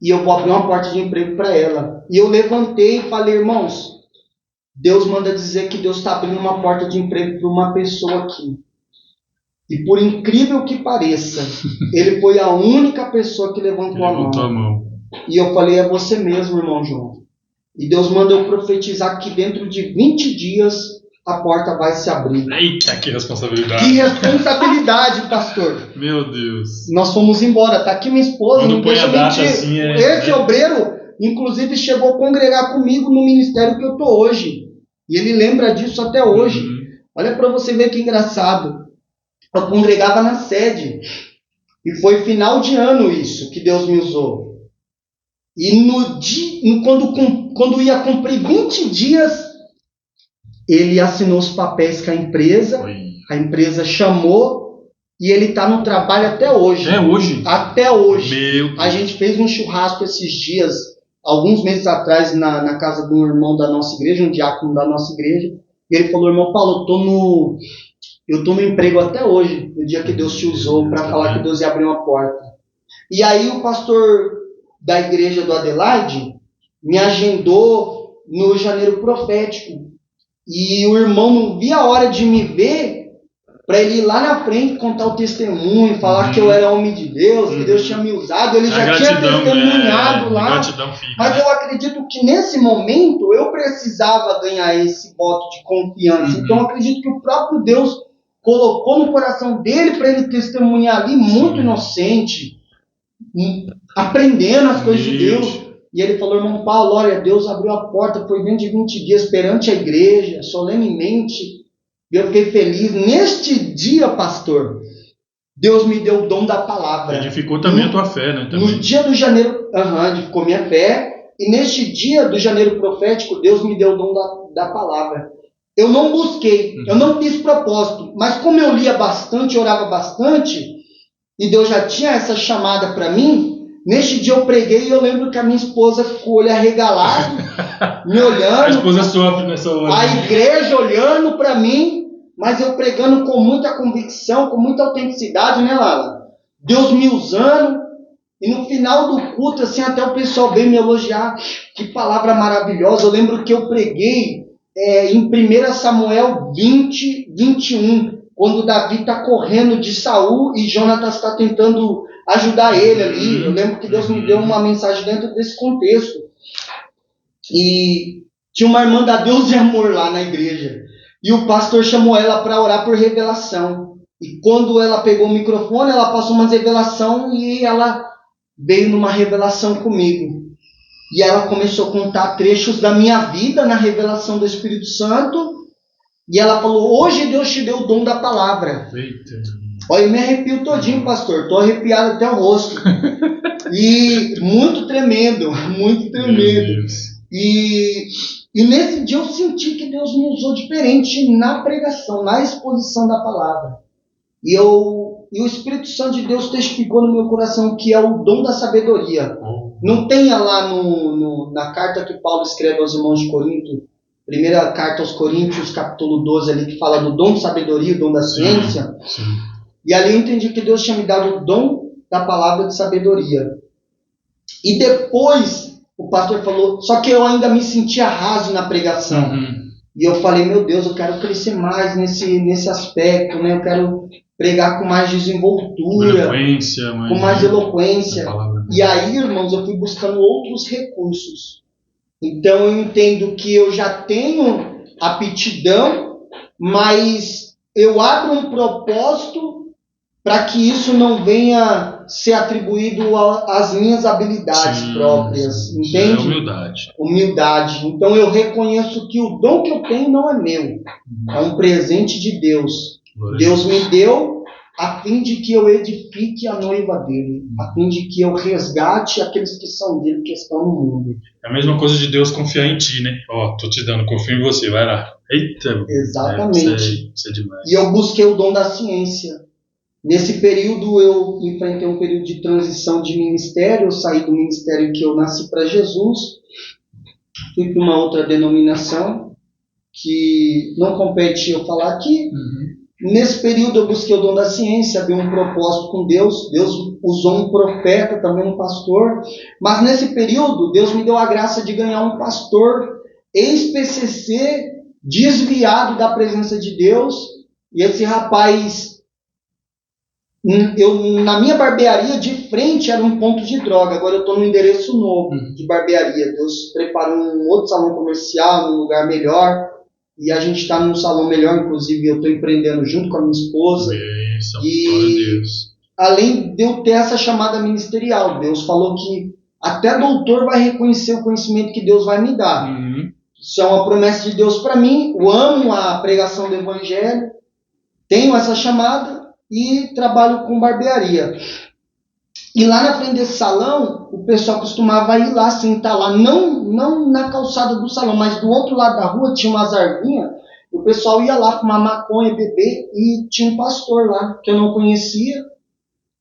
e eu vou abrir uma porta de emprego para ela. E eu levantei e falei, irmãos, Deus manda dizer que Deus está abrindo uma porta de emprego para uma pessoa aqui. E por incrível que pareça, ele foi a única pessoa que levantou a mão. E eu falei, é você mesmo, irmão João. E Deus manda eu profetizar que dentro de 20 dias a porta vai se abrir. Eita, que responsabilidade. Que responsabilidade, pastor. Meu Deus. Nós fomos embora. Tá aqui minha esposa. Quando põe a data assim, esse obreiro, inclusive, chegou a congregar comigo no ministério que eu estou hoje. E ele lembra disso até hoje. Olha para você ver que engraçado. Eu congregava na sede. E foi final de ano isso que Deus me usou. E quando ia cumprir 20 dias, ele assinou os papéis com a empresa. A empresa chamou e ele está no trabalho até hoje. É hoje? Até hoje. Meu Deus. A gente fez um churrasco esses dias, alguns meses atrás, na casa de um irmão da nossa igreja, um diácono da nossa igreja. E ele falou, irmão Paulo, eu estou Eu estou no emprego até hoje, no dia que Deus te usou para falar que Deus ia abrir uma porta. E aí o pastor da igreja do Adelaide me agendou no janeiro profético. E o irmão não via a hora de me ver para ele ir lá na frente contar o testemunho, falar que eu era homem de Deus, que Deus tinha me usado. Ele já tinha testemunhado lá. Mas eu acredito que nesse momento eu precisava ganhar esse voto de confiança. Então eu acredito que o próprio Deus colocou no coração dele para ele testemunhar ali, muito inocente, aprendendo as coisas de Deus. E ele falou: irmão Paulo, olha, Deus abriu a porta, foi dentro de 20 dias perante a igreja, solenemente. Eu fiquei feliz. Neste dia, pastor, Deus me deu o dom da palavra. Edificou também a tua fé, né? Também. No dia do janeiro, edificou minha fé. E neste dia do janeiro profético, Deus me deu o dom da palavra. Eu não busquei, eu não fiz propósito. Mas como eu lia bastante, orava bastante, e Deus já tinha essa chamada para mim, neste dia eu preguei e eu lembro que a minha esposa ficou com o olho arregalado, me olhando. A esposa sofre nessa hora. A igreja olhando para mim, mas eu pregando com muita convicção, com muita autenticidade, né, Lala? Deus me usando. E no final do culto, assim, até o pessoal veio me elogiar. Que palavra maravilhosa. Eu lembro que eu preguei em 1 Samuel 20, 21, quando Davi está correndo de Saul e Jonatas está tentando ajudar ele ali. Eu lembro que Deus me deu uma mensagem dentro desse contexto. E tinha uma irmã da Deus de Amor lá na igreja. E o pastor chamou ela para orar por revelação. E quando ela pegou o microfone, ela passou uma revelação e ela veio numa revelação comigo. E ela começou a contar trechos da minha vida na revelação do Espírito Santo. E ela falou: hoje Deus te deu o dom da palavra. Eita. Olha, eu me arrepio todinho, pastor. Estou arrepiado até o rosto. E muito tremendo, muito tremendo. E nesse dia eu senti que Deus me usou diferente na pregação, na exposição da palavra. E o Espírito Santo de Deus testificou no meu coração que é o dom da sabedoria. Não tenha lá na carta que Paulo escreve aos irmãos de Corinto, primeira carta aos Coríntios, capítulo 12, ali, que fala do dom de sabedoria, o dom da ciência. Sim. E ali eu entendi que Deus tinha me dado o dom da palavra de sabedoria. E depois o pastor falou, só que eu ainda me sentia raso na pregação. E eu falei: meu Deus, eu quero crescer mais nesse aspecto, né? Eu quero pregar com mais desenvoltura, com mais eloquência. E aí, irmãos, eu fui buscando outros recursos. Então eu entendo que eu já tenho aptidão, mas eu abro um propósito para que isso não venha ser atribuído às minhas habilidades próprias. Entende? Humildade. Então eu reconheço que o dom que eu tenho não é meu. É um presente de Deus. Deus me deu a fim de que eu edifique a noiva dele, a fim de que eu resgate aqueles que são dele, que estão no mundo. É a mesma coisa de Deus confiar em ti, né? Tô te dando, confio em você, vai lá. Eita! Exatamente. Isso é demais. E eu busquei o dom da ciência. Nesse período eu enfrentei um período de transição de ministério. Eu saí do ministério que eu nasci para Jesus, fui para uma outra denominação que não compete eu falar aqui. Nesse período eu busquei o dom da ciência, abri um propósito com Deus. Deus usou um profeta, também um pastor. Mas nesse período Deus me deu a graça de ganhar um pastor ex-PCC, desviado da presença de Deus. E esse rapaz, na minha barbearia de frente era um ponto de droga. Agora eu estou no endereço novo de barbearia. Deus preparou um outro salão comercial, num lugar melhor. E a gente está num salão melhor, inclusive eu estou empreendendo junto com a minha esposa. E além de eu ter essa chamada ministerial, Deus falou que até doutor vai reconhecer o conhecimento que Deus vai me dar. Isso é uma promessa de Deus para mim. Eu amo a pregação do evangelho, tenho essa chamada e trabalho com barbearia. E lá na frente desse salão, o pessoal costumava ir lá, sentar lá, não na calçada do salão, mas do outro lado da rua tinha umas arvinhas, o pessoal ia lá fumar maconha, beber, e tinha um pastor lá, que eu não conhecia,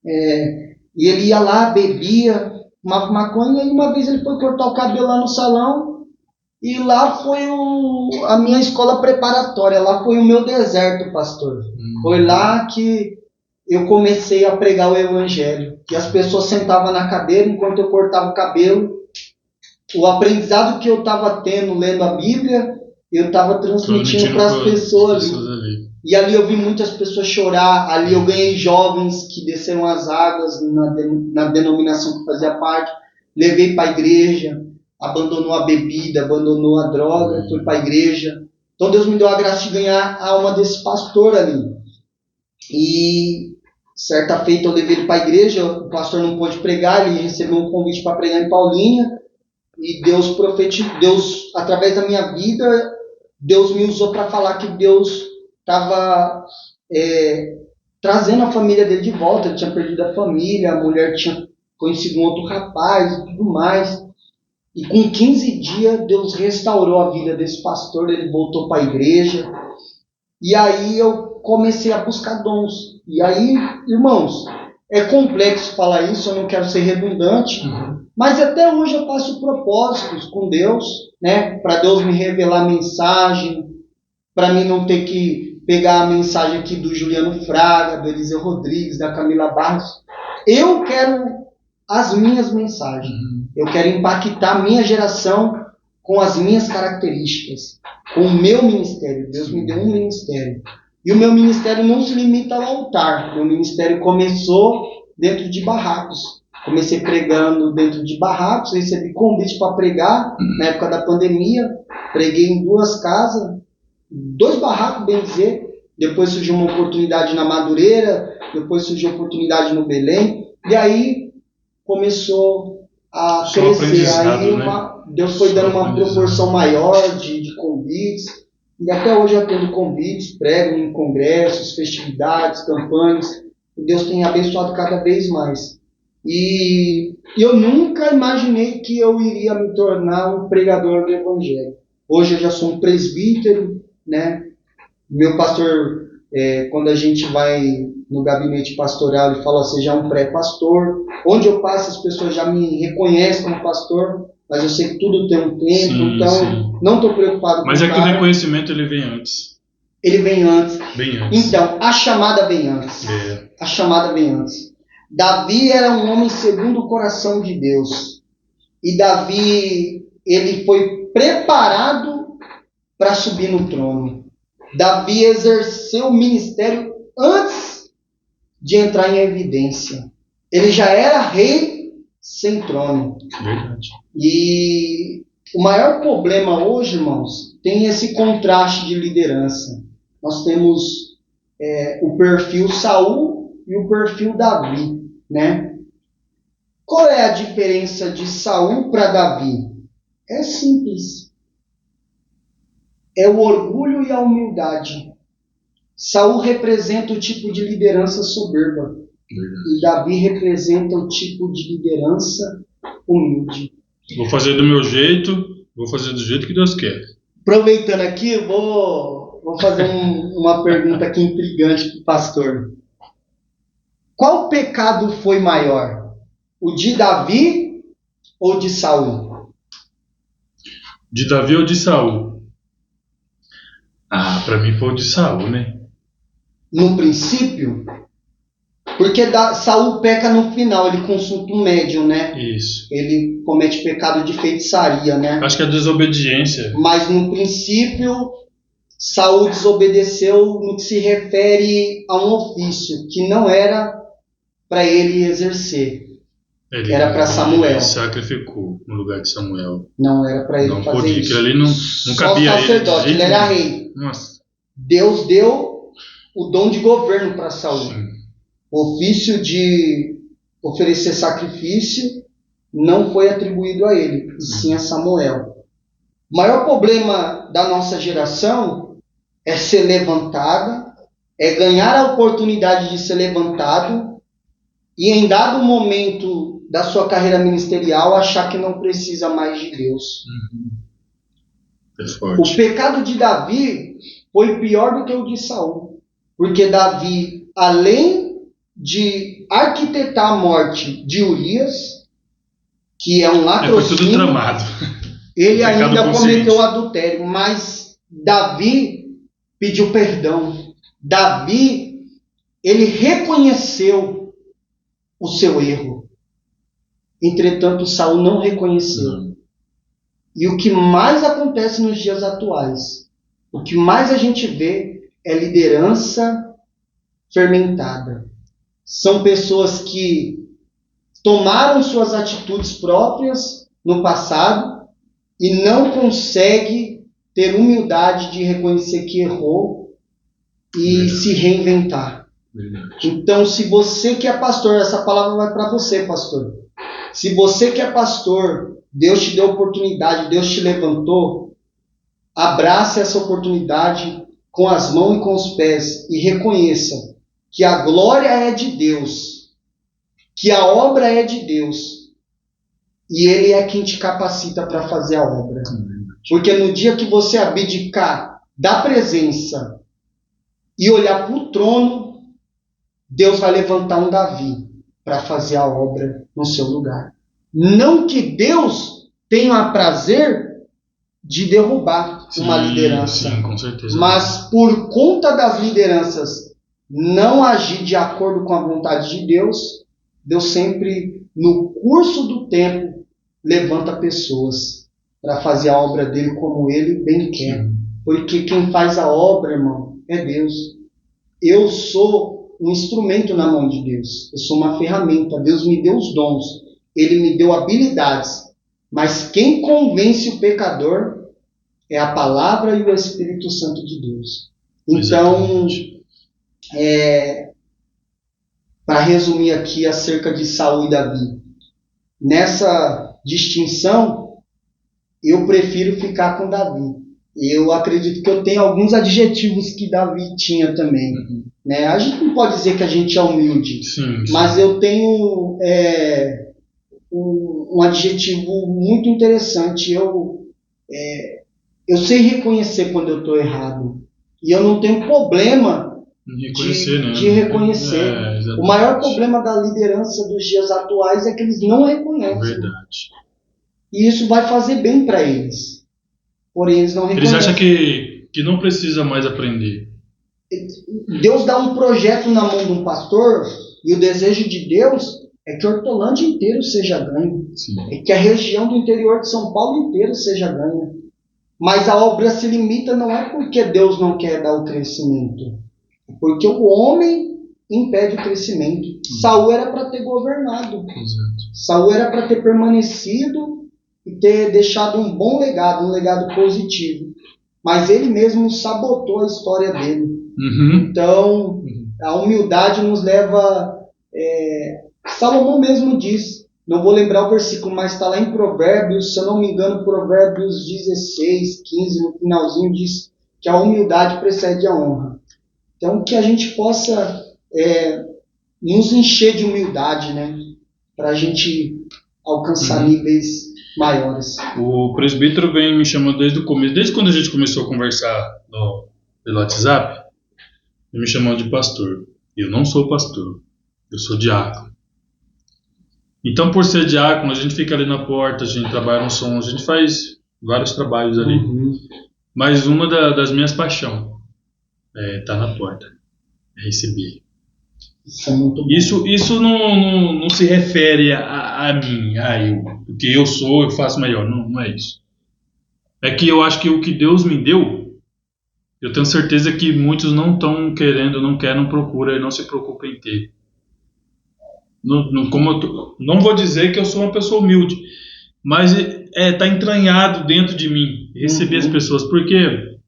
e ele ia lá, bebia, fumava maconha, e uma vez ele foi cortar o cabelo lá no salão, E lá foi a minha escola preparatória, lá foi o meu deserto, pastor. Foi lá que eu comecei a pregar o evangelho. E as pessoas sentavam na cadeira enquanto eu cortava o cabelo. O aprendizado que eu estava tendo lendo a Bíblia, eu estava transmitindo para as pessoas ali. E ali eu vi muitas pessoas chorar, ali eu ganhei jovens que desceram as águas na denominação que fazia parte, levei para a igreja, abandonou a bebida, abandonou a droga, foi para a igreja. Então Deus me deu a graça de ganhar a alma desse pastor ali. E certa feita eu levei ele para a igreja, o pastor não pôde pregar, ele recebeu um convite para pregar em Paulínia, e Deus através da minha vida, Deus me usou para falar que Deus estava trazendo a família dele de volta. Ele tinha perdido a família, a mulher tinha conhecido um outro rapaz e tudo mais. E com 15 dias, Deus restaurou a vida desse pastor, ele voltou para a igreja. E aí eu comecei a buscar dons. E aí, irmãos, é complexo falar isso, eu não quero ser redundante, mas até hoje eu faço propósitos com Deus, né, para Deus me revelar a mensagem, para mim não ter que pegar a mensagem aqui do Juliano Fraga, do Eliseu Rodrigues, da Camila Barros. Eu quero as minhas mensagens. Eu quero impactar a minha geração com as minhas características, com o meu ministério. Deus me deu um ministério. E o meu ministério não se limita ao altar. Meu ministério começou dentro de barracos. Comecei pregando dentro de barracos, recebi convite para pregar na época da pandemia. Preguei em 2 casas, 2 barracos, bem dizer. Depois surgiu uma oportunidade na Madureira, depois surgiu oportunidade no Belém. E aí começou a crescer. Aí Deus foi dando uma proporção maior de convites. E até hoje eu atendo convites, prego em congressos, festividades, campanhas. E Deus tem abençoado cada vez mais. E eu nunca imaginei que eu iria me tornar um pregador do Evangelho. Hoje eu já sou um presbítero, né? Meu pastor, quando a gente vai no gabinete pastoral, ele fala, você já é um pré-pastor. Onde eu passo, as pessoas já me reconhecem como pastor, mas eu sei que tudo tem um tempo, não estou preocupado com isso. Mas é que o reconhecimento ele vem antes. Ele vem antes. Bem antes. Então, a chamada vem antes. A chamada vem antes. Davi era um homem segundo o coração de Deus. E Davi, ele foi preparado para subir no trono. Davi exerceu o ministério antes de entrar em evidência. Ele já era rei sem trono. Verdade. E o maior problema hoje, irmãos, tem esse contraste de liderança. Nós temos o perfil Saul e o perfil Davi, né? Qual é a diferença de Saul para Davi? É simples. É o orgulho e a humildade. Saul representa o tipo de liderança soberba. E Davi representa o tipo de liderança humilde. Vou fazer do meu jeito, vou fazer do jeito que Deus quer. Aproveitando aqui, vou fazer uma pergunta aqui intrigante para o pastor. Qual pecado foi maior? O de Davi ou de Saul? De Davi ou de Saul? Para mim foi o de Saul, né? No princípio, porque Saul peca no final, ele consulta um médium, né? Isso. Ele comete pecado de feitiçaria, né? Acho que é desobediência. Mas no princípio, Saul desobedeceu no que se refere a um ofício que não era para ele exercer. Era para Samuel. Ele sacrificou no lugar de Samuel. Não era para ele não fazer podia, isso. Aquilo ali não cabia a ele. Só sacerdote, ele era rei. Nossa. Deus deu o dom de governo para Saul. Sim. O ofício de oferecer sacrifício não foi atribuído a ele, e sim a Samuel. O maior problema da nossa geração é ser levantada, é ganhar a oportunidade de ser levantado e em dado momento da sua carreira ministerial achar que não precisa mais de Deus. É forte. O pecado de Davi foi pior do que o de Saul, porque Davi, além de arquitetar a morte de Urias, que é um latrocínio, foi tudo tramado. Ele Pecado ainda consciente. cometeu adultério, mas Davi pediu perdão. Davi, ele reconheceu o seu erro. Entretanto, Saul não reconheceu. E o que mais acontece nos dias atuais, o que mais a gente vê é liderança fermentada. São pessoas que tomaram suas atitudes próprias no passado e não conseguem ter humildade de reconhecer que errou e se reinventar. Verdade. Então, se você que é pastor, essa palavra vai para você, pastor. Se você que é pastor, Deus te deu oportunidade, Deus te levantou, abrace essa oportunidade com as mãos e com os pés e reconheça que a glória é de Deus, que a obra é de Deus e Ele é quem te capacita para fazer a obra. Porque no dia que você abdicar da presença e olhar para o trono, Deus vai levantar um Davi para fazer a obra no seu lugar. Não que Deus tenha prazer de derrubar uma liderança, Sim, com certeza. mas por conta das lideranças não agir de acordo com a vontade de Deus, Deus sempre, no curso do tempo, levanta pessoas para fazer a obra dele como ele bem quer. Porque quem faz a obra, irmão, é Deus. Eu sou um instrumento na mão de Deus. Eu sou uma ferramenta. Deus me deu os dons. Ele me deu habilidades. Mas quem convence o pecador é a palavra e o Espírito Santo de Deus. Então, para resumir aqui acerca de Saul e Davi, nessa distinção, eu prefiro ficar com Davi. Eu acredito que eu tenho alguns adjetivos que Davi tinha também. Né? A gente não pode dizer que a gente é humilde, sim. mas eu tenho um adjetivo muito interessante. Eu sei reconhecer quando eu estou errado. E eu não tenho problema de reconhecer. O maior problema da liderança dos dias atuais é que eles não reconhecem. Verdade. E isso vai fazer bem para eles. Porém, eles não reconhecem. Eles acham que não precisa mais aprender. Deus dá um projeto na mão de um pastor e o desejo de Deus é que a Hortolândia inteiro seja ganho. É que a região do interior de São Paulo inteiro seja ganha. Mas a obra se limita não é porque Deus não quer dar o crescimento. É porque o homem impede o crescimento. Saul era para ter governado. Saul era para ter permanecido e ter deixado um bom legado, um legado positivo. Mas ele mesmo sabotou a história dele. Então, a humildade nos leva... Salomão mesmo diz, não vou lembrar o versículo, mas está lá em Provérbios, se eu não me engano, Provérbios 16, 15, no finalzinho, diz que a humildade precede a honra. Então, que a gente possa nos encher de humildade, né? Para a gente alcançar níveis maiores. O presbítero vem me chamando desde o começo, desde quando a gente começou a conversar pelo WhatsApp, ele me chamou de pastor. Eu não sou pastor, eu sou diácono. Então, por ser diácono, a gente fica ali na porta, a gente trabalha no som, a gente faz vários trabalhos ali. Mas uma das minhas paixões é estar na porta, é receber. Isso é muito bom. Isso não se refere a mim, a eu. Porque eu sou, eu faço melhor. Não é isso. É que eu acho que o que Deus me deu, eu tenho certeza que muitos não estão querendo, não querem, não procuram e não se preocupam em ter. Não vou dizer que eu sou uma pessoa humilde, mas está entranhado dentro de mim receber as pessoas. Porque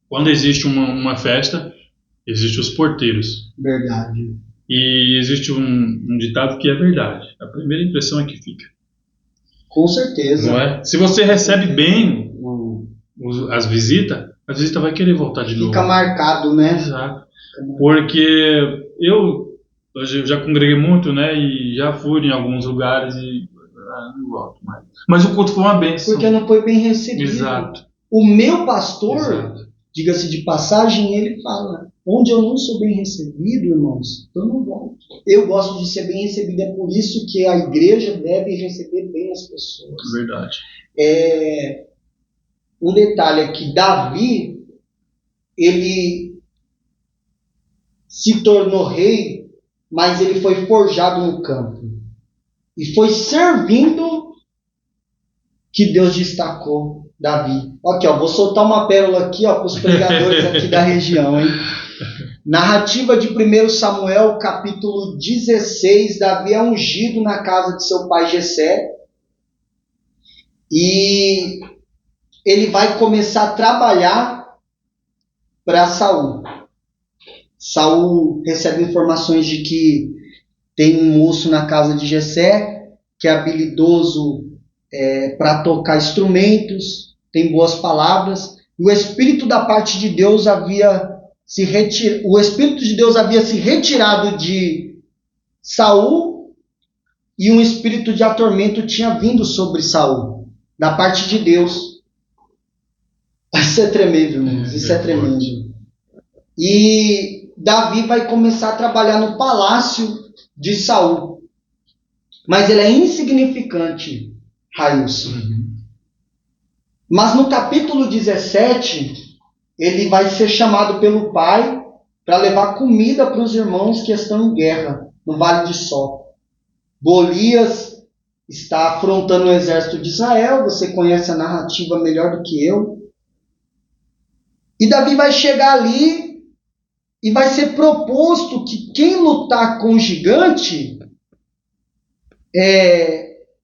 quando existe uma festa, existem os porteiros. Verdade. E existe um ditado que é verdade. A primeira impressão é que fica. Com certeza. Não é? Se você recebe bem as visitas, a visita vai querer voltar de novo. Fica marcado, né? Exato. Porque eu já congreguei muito, né? E já fui em alguns lugares e não volto mais. Mas o culto foi uma bênção. Porque não foi bem recebido. Exato. O meu pastor, diga-se de passagem, ele fala: onde eu não sou bem recebido, irmãos, eu não volto. Eu gosto de ser bem recebido, é por isso que a igreja deve receber bem as pessoas. Verdade. Um detalhe é que Davi, ele se tornou rei, mas ele foi forjado no campo. E foi servindo que Deus destacou Davi. Aqui, ó, vou soltar uma pérola aqui, ó, para os pregadores aqui da região, hein? Narrativa de 1 Samuel, capítulo 16. Davi é ungido na casa de seu pai Jessé. E ele vai começar a trabalhar para Saul. Saul recebe informações de que tem um moço na casa de Jessé, que é habilidoso para tocar instrumentos, tem boas palavras. E o Espírito da parte de Deus havia se retirado de Saul, e um espírito de atormento tinha vindo sobre Saul, da parte de Deus. Isso é tremendo, irmãos. Isso é tremendo. E Davi vai começar a trabalhar no palácio de Saul. Mas ele é insignificante, Railson. Mas no capítulo 17, ele vai ser chamado pelo pai para levar comida para os irmãos que estão em guerra, no Vale de Sol. Golias está afrontando o exército de Israel. Você conhece a narrativa melhor do que eu. E Davi vai chegar ali e vai ser proposto que quem lutar com o gigante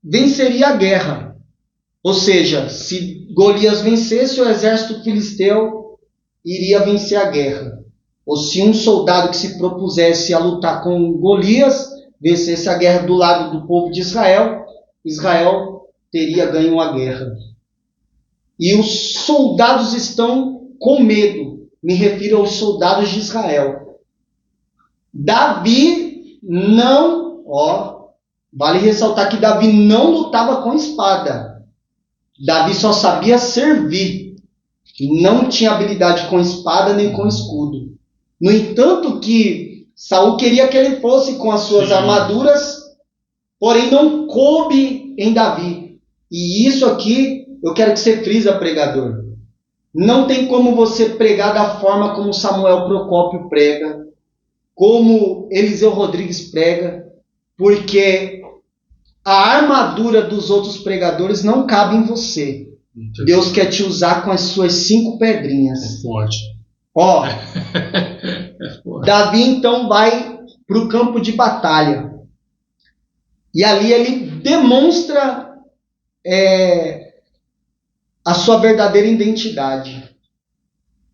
venceria a guerra. Ou seja, se Golias vencesse, o exército filisteu iria vencer a guerra. Ou se um soldado que se propusesse a lutar com Golias vencesse a guerra do lado do povo de Israel, Israel teria ganho a guerra. E os soldados estão com medo. Me refiro aos soldados de Israel. Davi não, vale ressaltar que Davi não lutava com espada. Davi só sabia servir. Não tinha habilidade com espada nem com escudo. No entanto, que Saul queria que ele fosse com as suas armaduras, porém não coube em Davi. E isso aqui eu quero que você frisa, pregador. Não tem como você pregar da forma como Samuel Procópio prega, como Eliseu Rodrigues prega, porque a armadura dos outros pregadores não cabe em você. Deus quer te usar com as suas 5 pedrinhas. É forte. Davi então vai para o campo de batalha. E ali ele demonstra a sua verdadeira identidade.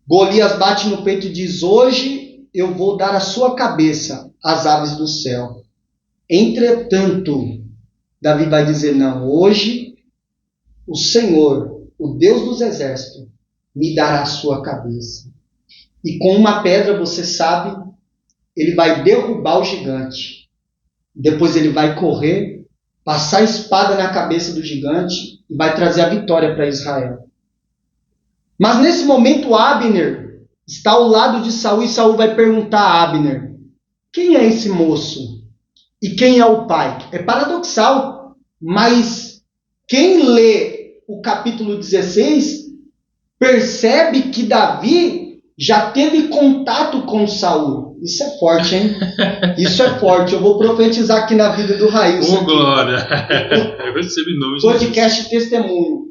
Golias bate no peito e diz: hoje eu vou dar a sua cabeça às aves do céu. Entretanto, Davi vai dizer: não, hoje o Senhor, o Deus dos exércitos, me dará a sua cabeça. E com uma pedra, você sabe, ele vai derrubar o gigante. Depois ele vai correr, passar a espada na cabeça do gigante e vai trazer a vitória para Israel. Mas nesse momento Abner está ao lado de Saul e Saul vai perguntar a Abner: quem é esse moço? E quem é o pai? É paradoxal, mas quem lê o capítulo 16 percebe que Davi já teve contato com Saul. Isso é forte, hein? Isso é forte. Eu vou profetizar aqui na vida do Railson. Glória! Eu recebi nomes. Podcast Testemunho.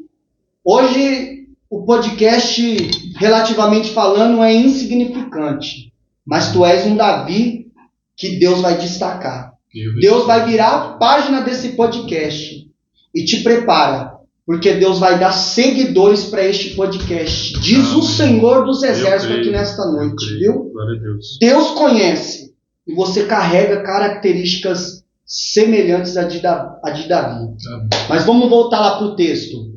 Hoje, o podcast, relativamente falando, é insignificante. Mas tu és um Davi que Deus vai destacar. Deus vai virar a página desse podcast e te prepara, porque Deus vai dar seguidores para este podcast. Diz o Senhor dos Exércitos aqui nesta noite, viu? Glória a Deus. Deus conhece e você carrega características semelhantes a de Davi. Mas vamos voltar lá para o texto.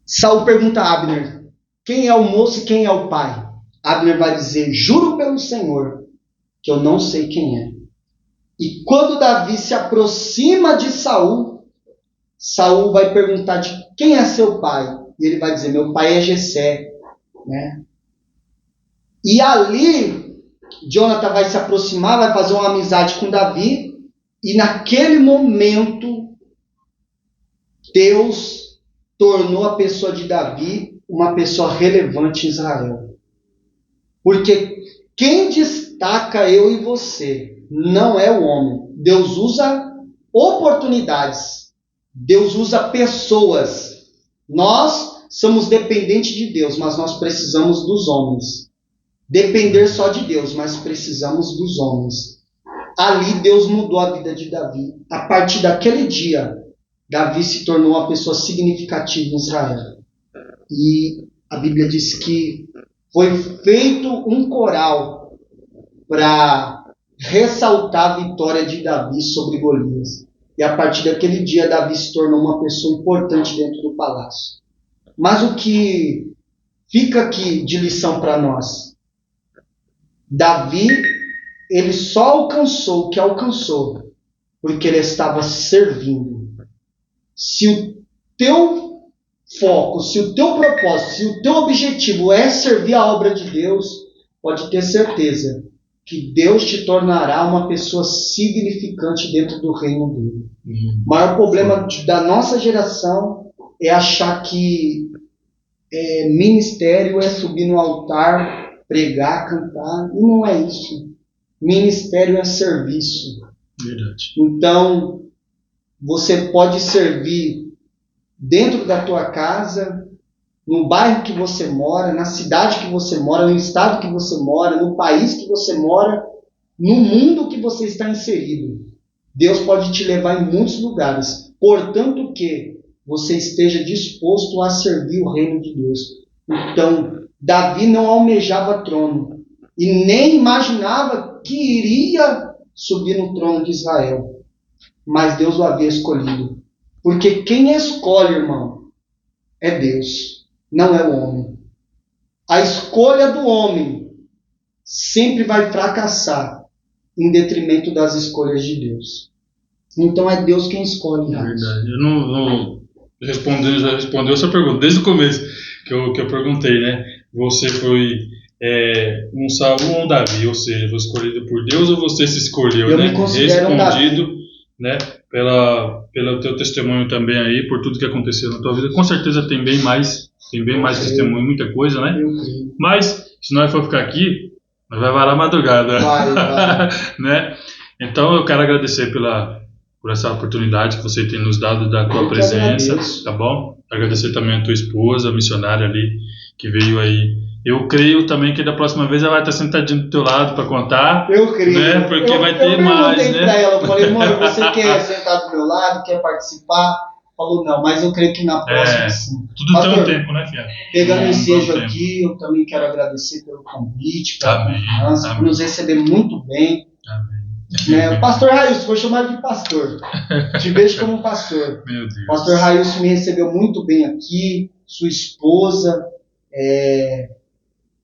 Saul pergunta a Abner: quem é o moço e quem é o pai? Abner vai dizer: juro pelo Senhor que eu não sei quem é. E quando Davi se aproxima de Saul, Saul vai perguntar de quem é seu pai. E ele vai dizer: meu pai é Jessé. Né? E ali, Jonathan vai se aproximar, vai fazer uma amizade com Davi. E naquele momento, Deus tornou a pessoa de Davi uma pessoa relevante em Israel. Porque quem destaca eu e você não é o homem. Deus usa oportunidades. Deus usa pessoas. Nós somos dependentes de Deus, mas nós precisamos dos homens. Depender só de Deus, mas precisamos dos homens. Ali Deus mudou a vida de Davi. A partir daquele dia, Davi se tornou uma pessoa significativa em Israel. E a Bíblia diz que foi feito um coral para ressaltar a vitória de Davi sobre Golias. E a partir daquele dia, Davi se tornou uma pessoa importante dentro do palácio. Mas o que fica aqui de lição para nós? Davi, ele só alcançou o que alcançou porque ele estava servindo. Se o teu foco, se o teu propósito, se o teu objetivo é servir a obra de Deus, pode ter certeza que Deus te tornará uma pessoa significante dentro do reino dele. O maior problema da nossa geração é achar que ministério é subir no altar, pregar, cantar. E não é isso. Ministério é serviço. Verdade. Então, você pode servir dentro da tua casa, no bairro que você mora, na cidade que você mora, no estado que você mora, no país que você mora, no mundo que você está inserido. Deus pode te levar em muitos lugares. Portanto que você esteja disposto a servir o reino de Deus. Então, Davi não almejava trono e nem imaginava que iria subir no trono de Israel. Mas Deus o havia escolhido. Porque quem escolhe, irmão, é Deus, não é o homem. A escolha do homem sempre vai fracassar em detrimento das escolhas de Deus. Então é Deus quem escolhe. É verdade. Eu não já respondeu a sua pergunta desde o começo que eu perguntei, né? Você foi um Saul ou um Davi? Ou seja, foi escolhido por Deus ou você se escolheu? Eu né? me considero Respondido, né? Pelo teu testemunho também aí, por tudo que aconteceu na tua vida. Com certeza tem bem mais testemunho, muita coisa, né? Mas, se nós for ficar aqui, nós vai varar a madrugada. Vai. Né? Então, eu quero agradecer por essa oportunidade que você tem nos dado da tua presença, tá bom? Agradecer também a tua esposa, a missionária ali, que veio aí. Eu creio também que da próxima vez ela vai estar sentadinha do teu lado para contar. Eu creio. Né? Porque vai ter mais, né? Pra ela, eu falei, mano, você quer sentar do meu lado, quer participar? Falou, não, mas eu creio que na próxima sim. Tudo Pastor, tem um tempo, né, Fia? Pegando o ensejo aqui, eu também quero agradecer pelo convite, pela confiança, por nos receber muito bem. Amém. O pastor Railson, vou chamar ele de pastor. Te vejo como pastor. Meu Deus. Pastor Railson me recebeu muito bem aqui, sua esposa.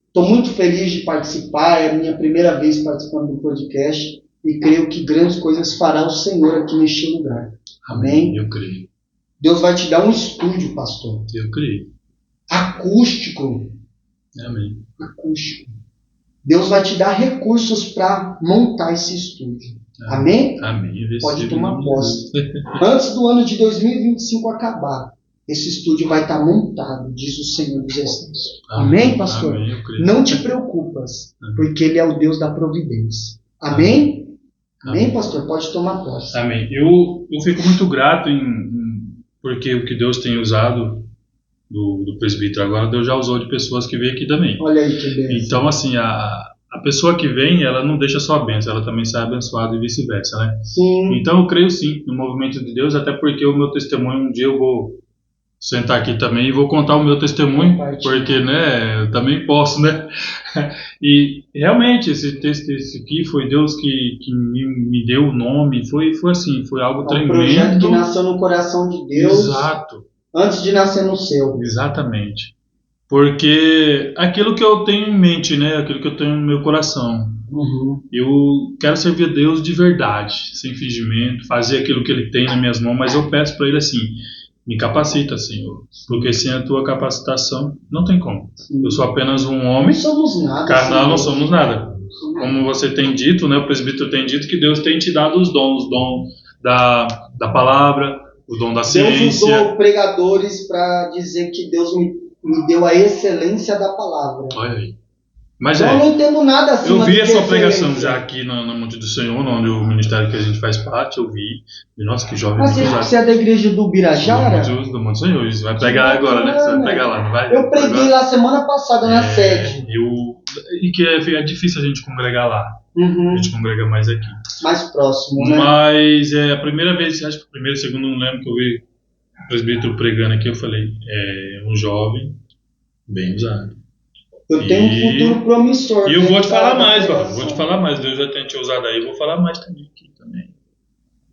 Estou muito feliz de participar, é a minha primeira vez participando do podcast e creio que grandes coisas fará o Senhor aqui neste lugar. Amém? Eu creio. Deus vai te dar um estúdio, pastor. Eu creio. Acústico. Amém. Acústico. Deus vai te dar recursos para montar esse estúdio. Amém? Amém. Pode tomar posse. Antes do ano de 2025 acabar, esse estúdio vai estar montado, diz o Senhor dos Exércitos. Amém, pastor? Amém, eu creio. Não te preocupas, porque Ele é o Deus da providência. Amém? Amém, pastor? Pode tomar posse. Amém. Eu fico muito grato porque o que Deus tem usado do presbítero agora, Deus já usou de pessoas que vêm aqui também. Olha aí que bênção. Então, assim, a pessoa que vem, ela não deixa só a bênção, ela também sai abençoada e vice-versa, né? Sim. Então, eu creio sim no movimento de Deus, até porque o meu testemunho, um dia eu vou sentar aqui também e vou contar o meu testemunho, porque, né, eu também posso, né? E realmente esse aqui foi Deus que me deu o nome, foi assim, foi algo tremendo. Um projeto que nasceu no coração de Deus. Exato. Antes de nascer no seu. Exatamente. Porque aquilo que eu tenho em mente, né, aquilo que eu tenho no meu coração, eu quero servir a Deus de verdade, sem fingimento, fazer aquilo que Ele tem nas minhas mãos, mas eu peço para Ele assim, me capacita, Senhor, porque sem a tua capacitação não tem como. Eu sou apenas um homem, não somos nada, carnal, não somos nada. Como você tem dito, né, o presbítero tem dito que Deus tem te dado os dons da palavra, o dom da Deus ciência. usou pregadores para dizer que Deus me deu a excelência da palavra. Olha aí. Mas Eu não entendo nada assim. eu vi a sua pregação já aqui no Monte do Senhor, onde o ministério que a gente faz parte, eu vi. E, nossa, que jovem. Mas você é da igreja do Birajara? Do Monte do Senhor, você vai pregar agora, né? Você vai pregar lá, não vai? Eu preguei lá semana passada na sede. E que é difícil a gente congregar lá. A gente congrega mais aqui. Mais próximo, né? Mas a primeira vez, acho que a primeira, segunda, não lembro, que eu vi o presbítero pregando aqui, eu falei, um jovem bem usado. Eu tenho um futuro promissor. E eu vou te falar mais, vou te falar mais. Deus já tem te usado aí, eu vou falar mais também aqui também.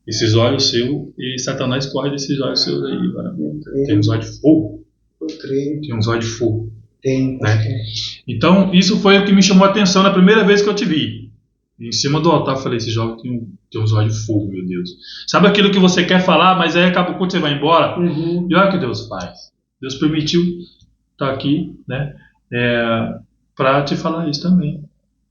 Esses olhos seus, e Satanás corre desses olhos seus aí, mano. Tem uns olhos de fogo. Eu creio. Tem uns olhos de fogo. Tem. Né? Então, isso foi o que me chamou a atenção na primeira vez que eu te vi. Em cima do altar, eu falei, esse jovem tem uns olhos de fogo, meu Deus. Sabe aquilo que você quer falar, mas aí acaba quando você vai embora? E olha o que Deus faz. Deus permitiu estar aqui, né? Para te falar isso também.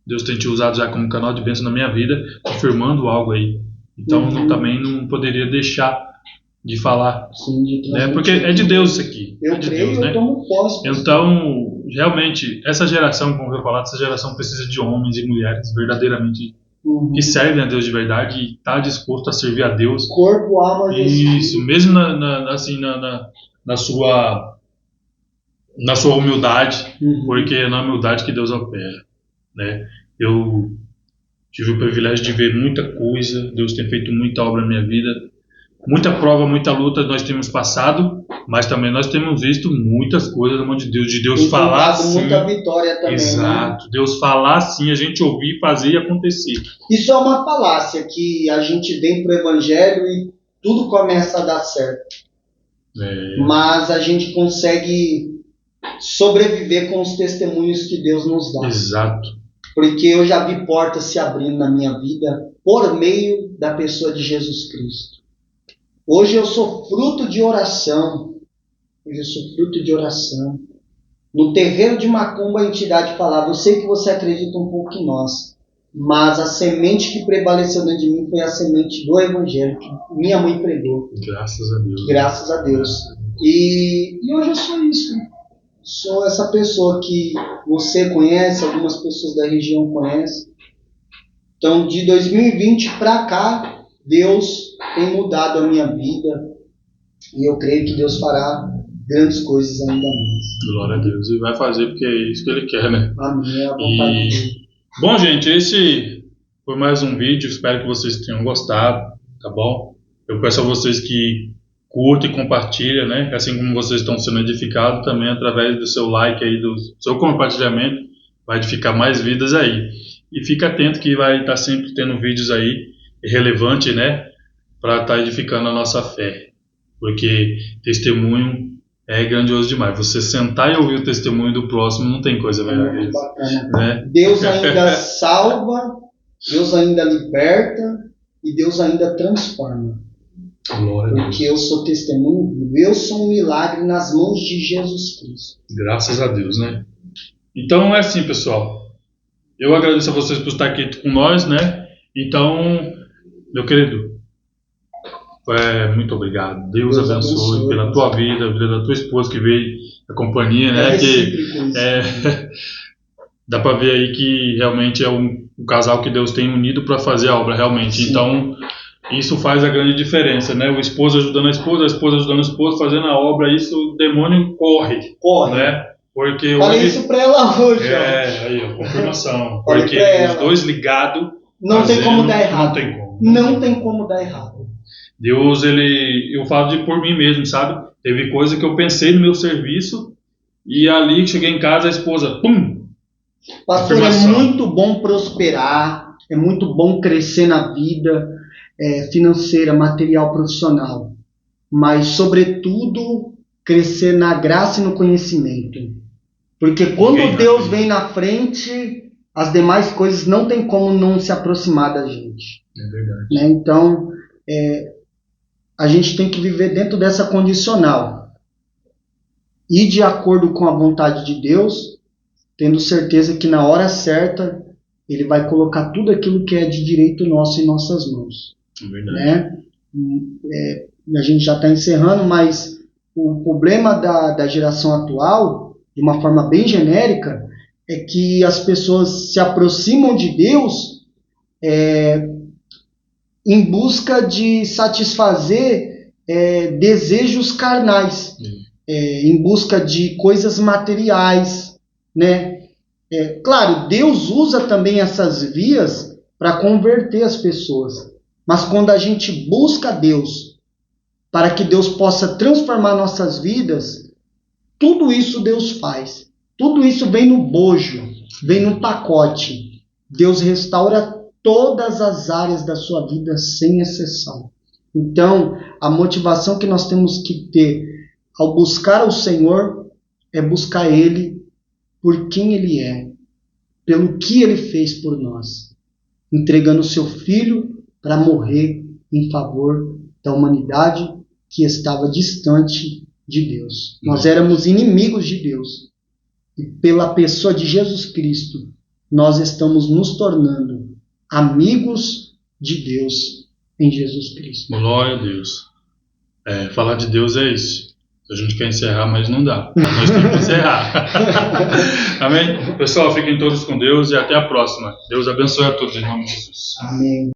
Deus tem te usado já como canal de bênção na minha vida, confirmando algo aí. Então também não poderia deixar de falar. Sim, né? Porque é de Deus isso aqui. Eu de creio, Deus, né? eu tomo posse. Então, realmente, essa geração, como eu falar, essa geração precisa de homens e mulheres verdadeiramente que servem a Deus de verdade e está disposto a servir a Deus. Corpo, alma e espírito. Isso, mesmo na sua humildade, porque é na humildade que Deus opera, né? Eu tive o privilégio de ver muita coisa, Deus tem feito muita obra na minha vida, muita prova, muita luta nós temos passado, mas também nós temos visto muitas coisas na mão de Deus falar assim. Muita vitória também. Exato, né? Deus falar assim, a gente ouvir, fazer e acontecer. Isso é uma falácia que a gente vem pro Evangelho e tudo começa a dar certo. Mas a gente consegue sobreviver com os testemunhos que Deus nos dá. Exato. Porque eu já vi portas se abrindo na minha vida por meio da pessoa de Jesus Cristo. Hoje eu sou fruto de oração. No terreiro de Macumba, a entidade falava, eu sei que você acredita um pouco em nós, mas a semente que prevaleceu dentro de mim foi a semente do Evangelho, que minha mãe pregou. Graças a Deus. Graças a Deus. E hoje eu sou isso. Sou essa pessoa que você conhece, algumas pessoas da região conhecem. Então, de 2020 para cá, Deus tem mudado a minha vida e eu creio que Deus fará grandes coisas ainda mais. Glória a Deus. E vai fazer porque é isso que Ele quer, né? Amém. É a vontade dele. Bom, gente, esse foi mais um vídeo. Espero que vocês tenham gostado, tá bom? Eu peço a vocês que curtem e compartilhem, né? Assim como vocês estão sendo edificados também através do seu like aí, do seu compartilhamento, vai edificar mais vidas aí. E fica atento que vai estar sempre tendo vídeos aí relevantes, né? Para estar edificando a nossa fé. Porque testemunho é grandioso demais. Você sentar e ouvir o testemunho do próximo não tem coisa melhor que isso. Né? Deus ainda salva, Deus ainda liberta e Deus ainda transforma. Glória a Deus. Porque eu sou testemunho, eu sou um milagre nas mãos de Jesus Cristo. Graças a Deus, né? Então é assim, pessoal. Eu agradeço a vocês por estar aqui com nós, né? Então, meu querido, muito obrigado. Deus abençoe pela tua vida, a vida da tua esposa que veio, a companhia, né? Dá para ver aí que realmente é um casal que Deus tem unido para fazer a obra, realmente. Sim. Então, isso faz a grande diferença, né? O esposo ajudando a esposa ajudando o esposo, fazendo a obra, isso o demônio corre. Né? Porque falei isso pra ela hoje. Aí, a confirmação. Porque os dois ligados. Não tem como dar errado. Não tem como dar errado. Deus, eu falo por mim mesmo, sabe? Teve coisa que eu pensei no meu serviço e ali que cheguei em casa, a esposa, pum! Pastor, é muito bom prosperar, é muito bom crescer na vida financeira, material, profissional, mas, sobretudo, crescer na graça e no conhecimento. Porque quando Deus vem na frente, as demais coisas não tem como não se aproximar da gente. É verdade. Né? Então, a gente tem que viver dentro dessa condicional. E de acordo com a vontade de Deus, tendo certeza que na hora certa, Ele vai colocar tudo aquilo que é de direito nosso em nossas mãos. É verdade. Né? a gente já está encerrando, mas o problema da geração atual, de uma forma bem genérica, é que as pessoas se aproximam de Deus em busca de satisfazer desejos carnais, em busca de coisas materiais, né? Claro, Deus usa também essas vias para converter as pessoas, mas quando a gente busca Deus para que Deus possa transformar nossas vidas, tudo isso Deus faz. Tudo isso vem no bojo, vem no pacote. Deus restaura todas as áreas da sua vida sem exceção. Então, a motivação que nós temos que ter ao buscar o Senhor é buscar Ele por quem Ele é, pelo que Ele fez por nós, entregando o seu Filho para morrer em favor da humanidade que estava distante de Deus. Nós éramos inimigos de Deus. E pela pessoa de Jesus Cristo, nós estamos nos tornando amigos de Deus em Jesus Cristo. Glória a Deus. Falar de Deus é isso. A gente quer encerrar, mas não dá. Nós temos que encerrar. Amém? Pessoal, fiquem todos com Deus e até a próxima. Deus abençoe a todos em nome de Jesus. Amém.